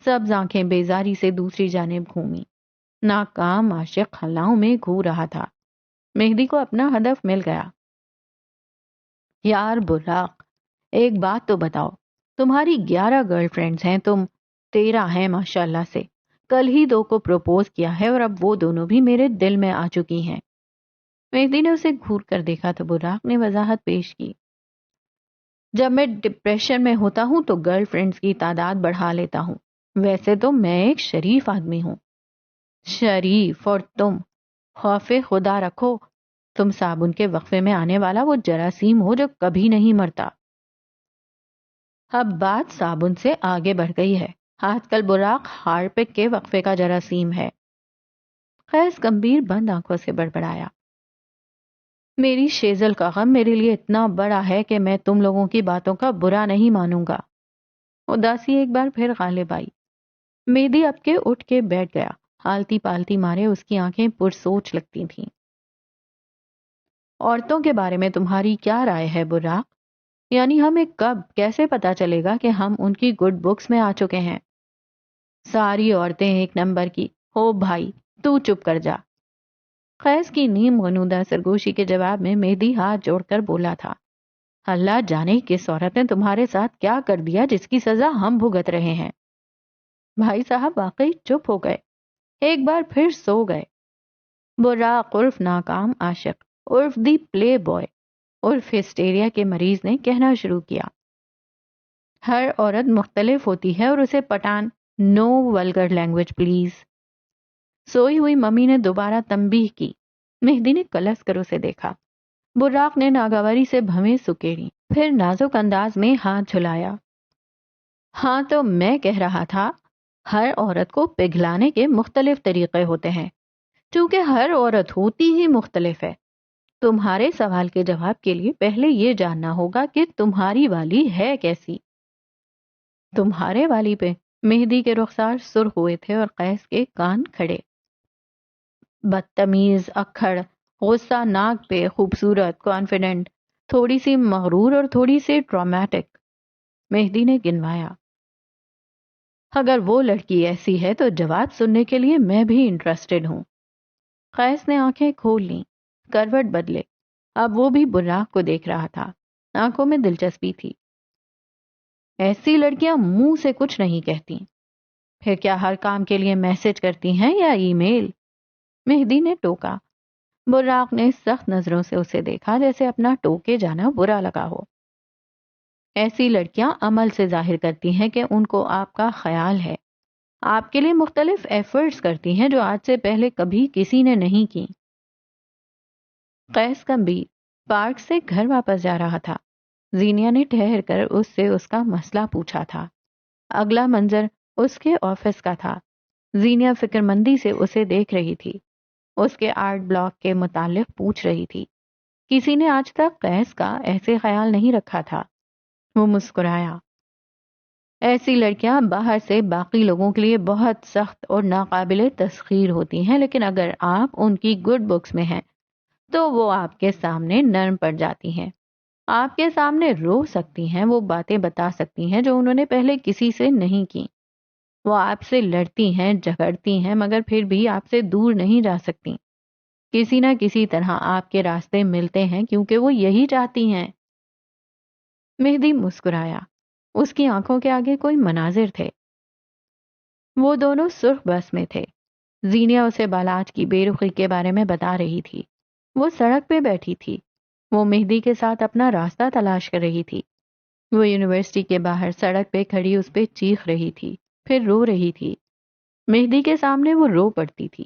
سبز آنکھیں بیزاری سے دوسری جانب گھومی. ناکام عاشق خلاؤں میں گھو رہا تھا. مہدی کو اپنا ہدف مل گیا. یار براق، ایک بات تو بتاؤ، تمہاری 11 گرل فرینڈز ہیں، تم 13 ہیں ماشاءاللہ سے. کل ہی 2 کو پروپوز کیا ہے اور اب وہ دونوں بھی میرے دل میں آ چکی ہیں. مہدی نے اسے گھور کر دیکھا تو براق نے وضاحت پیش کی. جب میں ڈپریشن میں ہوتا ہوں تو گرل فرینڈز کی تعداد بڑھا لیتا ہوں. ویسے تو میں ایک شریف آدمی ہوں. شریف اور تم، خوف خدا رکھو. تم صابن کے وقفے میں آنے والا وہ جراثیم ہو جو کبھی نہیں مرتا. اب بات صابن سے آگے بڑھ گئی ہے. آج کل براق ہارپک کے وقفے کا جراثیم ہے. قیس گمبھیر بند آنکھوں سے بڑبڑایا. میری شیزل کا غم میرے لیے اتنا بڑا ہے کہ میں تم لوگوں کی باتوں کا برا نہیں مانوں گا. اداسی ایک بار پھر غالب آئی. مہدی اب کے اٹھ کے بیٹھ گیا. آلتی پالتی مارے اس کی آنکھیں پرسوچ لگتی تھیں. عورتوں کے بارے میں تمہاری کیا رائے ہے براق؟ یعنی ہمیں کب کیسے پتا چلے گا کہ ہم ان کی گڈ بکس میں آ چکے ہیں؟ ساری عورتیں ایک نمبر کی ہو بھائی، تو چپ کر جا. قیس کی نیم غنودہ سرگوشی کے جواب میں مہدی ہاتھ جوڑ کر بولا تھا. اللہ جانے کس عورت نے تمہارے ساتھ کیا کر دیا جس کی سزا ہم بھگت رہے ہیں. بھائی صاحب واقعی چپ ہو گئے، ایک بار پھر سو گئے۔ براق عرف ناکام عاشق عرف دی پلے بوائے عرف ہسٹیریا کے مریض نے کہنا شروع کیا، ہر عورت مختلف ہوتی ہے اور اسے پٹان، نو ولگر لینگویج پلیز۔ سوئی ہوئی ممی نے دوبارہ تنبیہ کی۔ مہدی نے کلس کر اسے دیکھا۔ براق نے ناگواری سے بھویں سکیڑی، پھر نازک انداز میں ہاتھ جھلایا۔ ہاں تو میں کہہ رہا تھا، ہر عورت کو پگھلانے کے مختلف طریقے ہوتے ہیں، چونکہ ہر عورت ہوتی ہی مختلف ہے۔ تمہارے سوال کے جواب کے لیے پہلے یہ جاننا ہوگا کہ تمہاری والی ہے کیسی۔ تمہارے والی پہ مہدی کے رخسار سرخ ہوئے تھے اور قیس کے کان کھڑے۔ بدتمیز، اکھڑ، غصہ ناک پہ، خوبصورت، کانفیڈنٹ، تھوڑی سی مغرور اور تھوڑی سی ٹرامیٹک۔ مہدی نے گنوایا۔ اگر وہ لڑکی ایسی ہے تو جواب سننے کے لیے میں بھی انٹرسٹڈ ہوں۔ قیس نے آنکھیں کھول لیں، کروٹ بدلے، اب وہ بھی براق کو دیکھ رہا تھا، آنکھوں میں دلچسپی تھی۔ ایسی لڑکیاں منہ سے کچھ نہیں کہتی، پھر کیا ہر کام کے لیے میسج کرتی ہیں یا ای میل؟ مہدی نے ٹوکا۔ براق نے سخت نظروں سے اسے دیکھا، جیسے اپنا ٹوکے جانا برا لگا ہو۔ ایسی لڑکیاں عمل سے ظاہر کرتی ہیں کہ ان کو آپ کا خیال ہے، آپ کے لیے مختلف ایفرٹس کرتی ہیں جو آج سے پہلے کبھی کسی نے نہیں کی۔ قیس کمبی پارک سے گھر واپس جا رہا تھا۔ زینیا نے ٹھہر کر اس سے اس کا مسئلہ پوچھا تھا۔ اگلا منظر اس کے آفس کا تھا۔ زینیا فکر مندی سے اسے دیکھ رہی تھی، اس کے آرٹ بلاک کے متعلق پوچھ رہی تھی۔ کسی نے آج تک قیس کا ایسے خیال نہیں رکھا تھا۔ وہ مسکرایا۔ ایسی لڑکیاں باہر سے باقی لوگوں کے لیے بہت سخت اور ناقابل تسخیر ہوتی ہیں، لیکن اگر آپ ان کی گڈ بکس میں ہیں تو وہ آپ کے سامنے نرم پڑ جاتی ہیں، آپ کے سامنے رو سکتی ہیں، وہ باتیں بتا سکتی ہیں جو انہوں نے پہلے کسی سے نہیں کی۔ وہ آپ سے لڑتی ہیں، جھگڑتی ہیں، مگر پھر بھی آپ سے دور نہیں جا سکتی۔ کسی نہ کسی طرح آپ کے راستے ملتے ہیں کیونکہ وہ یہی چاہتی ہیں۔ مہدی مسکرایا۔ اس کی آنکھوں کے آگے کوئی مناظر تھے۔ وہ دونوں سرخ بس میں تھے۔ زینیا اسے بالاج کی بے رخی کے بارے میں بتا رہی تھی۔ وہ سڑک پہ بیٹھی تھی۔ وہ مہدی کے ساتھ اپنا راستہ تلاش کر رہی تھی۔ وہ یونیورسٹی کے باہر سڑک پہ کھڑی اس پہ چیخ رہی تھی، پھر رو رہی تھی۔ مہدی کے سامنے وہ رو پڑتی تھی۔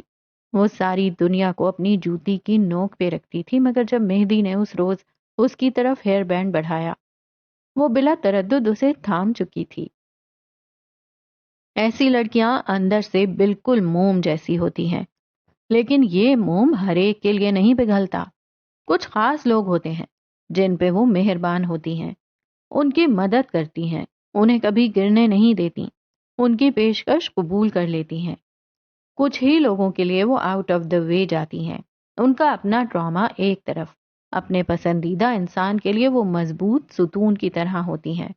وہ ساری دنیا کو اپنی جوتی کی نوک پہ رکھتی تھی، مگر جب مہدی نے اس روز اس کی طرف ہیئر بینڈ بڑھایا، وہ بلا تردد اسے تھام چکی تھی۔ ایسی لڑکیاں اندر سے بالکل موم جیسی ہوتی ہیں، لیکن یہ موم ہر ایک کے لیے نہیں پگھلتا۔ کچھ خاص لوگ ہوتے ہیں جن پہ وہ مہربان ہوتی ہیں، ان کی مدد کرتی ہیں، انہیں کبھی گرنے نہیں دیتی، ان کی پیشکش قبول کر لیتی ہیں۔ کچھ ہی لوگوں کے لیے وہ آؤٹ آف دا وے جاتی ہیں، ان کا اپنا ٹراما ایک طرف، اپنے پسندیدہ انسان کے لیے وہ مضبوط ستون کی طرح ہوتی ہیں۔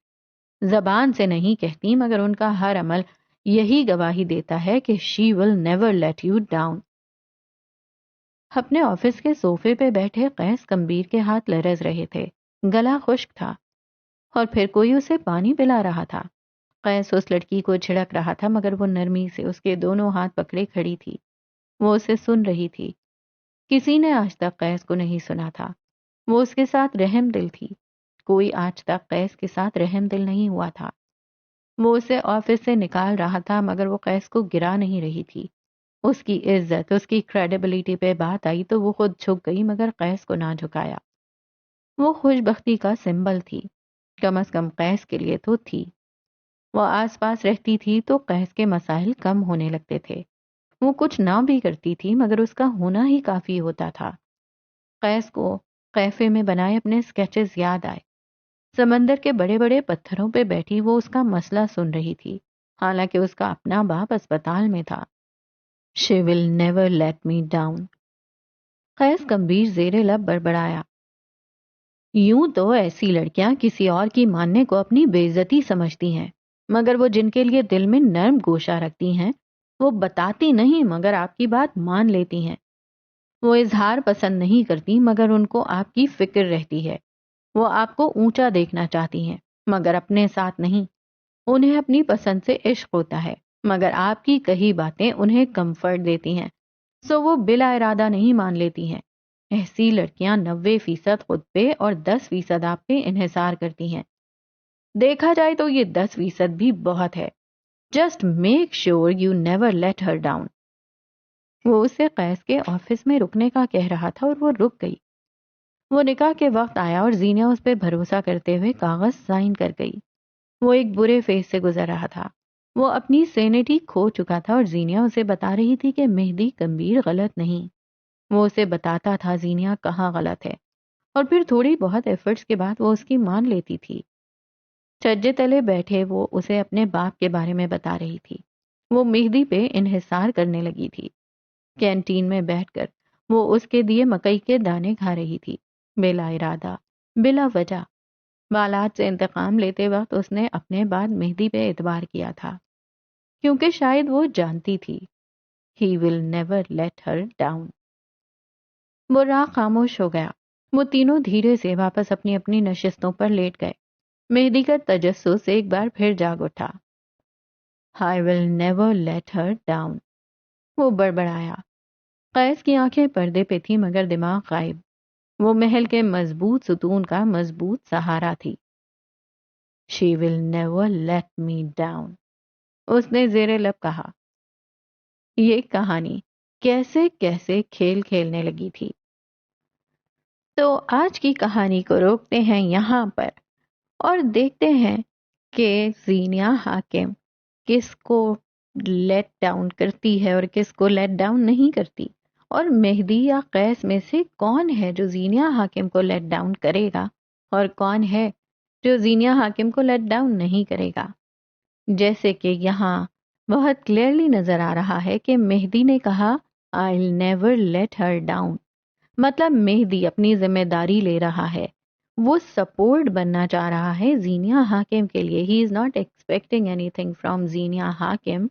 زبان سے نہیں کہتی، مگر ان کا ہر عمل یہی گواہی دیتا ہے کہ she will never let you down۔ اپنے آفس کے صوفے پہ بیٹھے قیس کمبیر کے ہاتھ لرز رہے تھے، گلا خشک تھا، اور پھر کوئی اسے پانی پلا رہا تھا۔ قیس اس لڑکی کو جھڑک رہا تھا، مگر وہ نرمی سے اس کے دونوں ہاتھ پکڑے کھڑی تھی۔ وہ اسے سن رہی تھی۔ کسی نے آج تک قیس کو نہیں سنا تھا۔ وہ اس کے ساتھ رحم دل تھی۔ کوئی آج تک قیس کے ساتھ رحم دل نہیں ہوا تھا۔ وہ اسے آفس سے نکال رہا تھا، مگر وہ قیس کو گرا نہیں رہی تھی۔ اس کی عزت، اس کی کریڈیبلٹی پہ بات آئی تو وہ خود جھک گئی، مگر قیس کو نہ جھکایا۔ وہ خوش بختی کا سمبل تھی، کم از کم قیس کے لیے تو تھی۔ وہ آس پاس رہتی تھی تو قیس کے مسائل کم ہونے لگتے تھے۔ وہ کچھ نہ بھی کرتی تھی، مگر اس کا ہونا ہی کافی ہوتا تھا۔ قیس کو کیفے میں بنائے اپنے سکیچز یاد آئے۔ سمندر کے بڑے بڑے پتھروں پہ بیٹھی وہ اس کا مسئلہ سن رہی تھی، حالانکہ اس کا اپنا باپ اسپتال میں تھا۔ She will never let me down۔ قیس گمبھیر زیر لب بڑبڑایا۔ یوں تو ایسی لڑکیاں کسی اور کی ماننے کو اپنی بے عزتی سمجھتی ہیں، مگر وہ جن کے لیے دل میں نرم گوشہ رکھتی ہیں، وہ بتاتی نہیں مگر آپ کی بات مان لیتی ہیں۔ وہ اظہار پسند نہیں کرتی، مگر ان کو آپ کی فکر رہتی ہے۔ وہ آپ کو اونچا دیکھنا چاہتی ہیں، مگر اپنے ساتھ نہیں۔ انہیں اپنی پسند سے عشق ہوتا ہے، مگر آپ کی کہی باتیں انہیں کمفرٹ دیتی ہیں، سو وہ بلا ارادہ نہیں مان لیتی ہیں۔ ایسی لڑکیاں 90% خود پہ اور 10% آپ پہ انحصار کرتی ہیں۔ دیکھا جائے تو یہ 10% بھی بہت ہے۔ Just make sure you never let her down. وہ اسے قیس کے آفس میں رکنے کا کہہ رہا تھا اور وہ رک گئی۔ وہ نکاح کے وقت آیا اور زینیا اس پہ بھروسہ کرتے ہوئے کاغذ سائن کر گئی۔ وہ ایک برے فیز سے گزر رہا تھا۔ وہ اپنی سینٹی کھو چکا تھا اور زینیا اسے بتا رہی تھی کہ مہدی کمبیر غلط نہیں۔ وہ اسے بتاتا تھا زینیا کہاں غلط ہے، اور پھر تھوڑی بہت ایفرٹس کے بعد وہ اس کی مان لیتی تھی۔ چھجے تلے بیٹھے وہ اسے اپنے باپ کے بارے میں بتا رہی تھی۔ وہ مہدی پہ انحصار کرنے لگی تھی۔ کینٹین میں بیٹھ کر وہ اس کے دیے مکئی کے دانے کھا رہی تھی، بلا ارادہ، بلا وجہ۔ بالات سے انتقام لیتے وقت اس نے اپنے بعد مہدی پہ اعتبار کیا تھا، کیونکہ شاید وہ جانتی تھی he will never let her down۔ وہ راہ خاموش ہو گیا۔ وہ تینوں دھیرے سے واپس اپنی اپنی نشستوں پر لیٹ گئے۔ مہدی کا تجسس ایک بار پھر جاگ اٹھا۔ I will never let her down۔ وہ بڑبڑایا۔ قیس کی آنکھیں پردے پہ تھی مگر دماغ غائب۔ وہ محل کے مضبوط ستون کا مضبوط سہارا تھی۔ She will never let me down۔ اس نے زیر لب کہا۔ یہ کہانی کیسے کیسے کھیل کھیلنے لگی تھی۔ تو آج کی کہانی کو روکتے ہیں یہاں پر اور دیکھتے ہیں کہ زینیا حاکم کس کو لیٹ ڈاؤن کرتی ہے اور کس کو لیٹ ڈاؤن نہیں کرتی، اور مہدی یا قیس میں سے کون ہے جو زینیا حاکم کو لیٹ ڈاؤن کرے گا اور کون ہے جو زینیا حاکم کو لیٹ ڈاؤن نہیں کرے گا۔ جیسے کہ یہاں بہت کلیئرلی نظر آ رہا ہے کہ مہدی نے کہا I'll never let her down، مطلب مہدی اپنی ذمہ داری لے رہا ہے۔ وہ سپورٹ بننا چاہ رہا ہے زینیا حاکم کے لیے۔ He is not expecting anything from Zenia Hakim,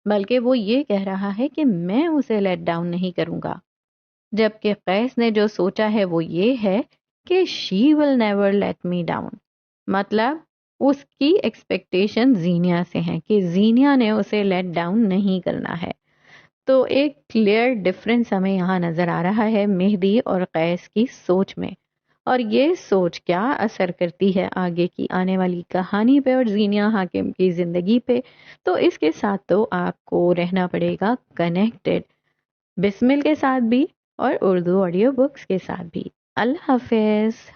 بلکہ وہ یہ کہہ رہا ہے کہ میں اسے لیٹ ڈاؤن نہیں کروں گا، جبکہ قیس نے جو سوچا ہے وہ یہ ہے کہ she will never let me down، مطلب اس کی ایکسپیکٹیشن زینیا سے ہیں کہ زینیا نے اسے لیٹ ڈاؤن نہیں کرنا ہے۔ تو ایک کلیئر ڈفرنس ہمیں یہاں نظر آ رہا ہے مہدی اور قیس کی سوچ میں، اور یہ سوچ کیا اثر کرتی ہے آگے کی آنے والی کہانی پہ اور زینیا حاکم کی زندگی پہ، تو اس کے ساتھ تو آپ کو رہنا پڑے گا کنیکٹڈ بسمل کے ساتھ بھی اور اردو آڈیو بکس کے ساتھ بھی۔ اللہ حافظ۔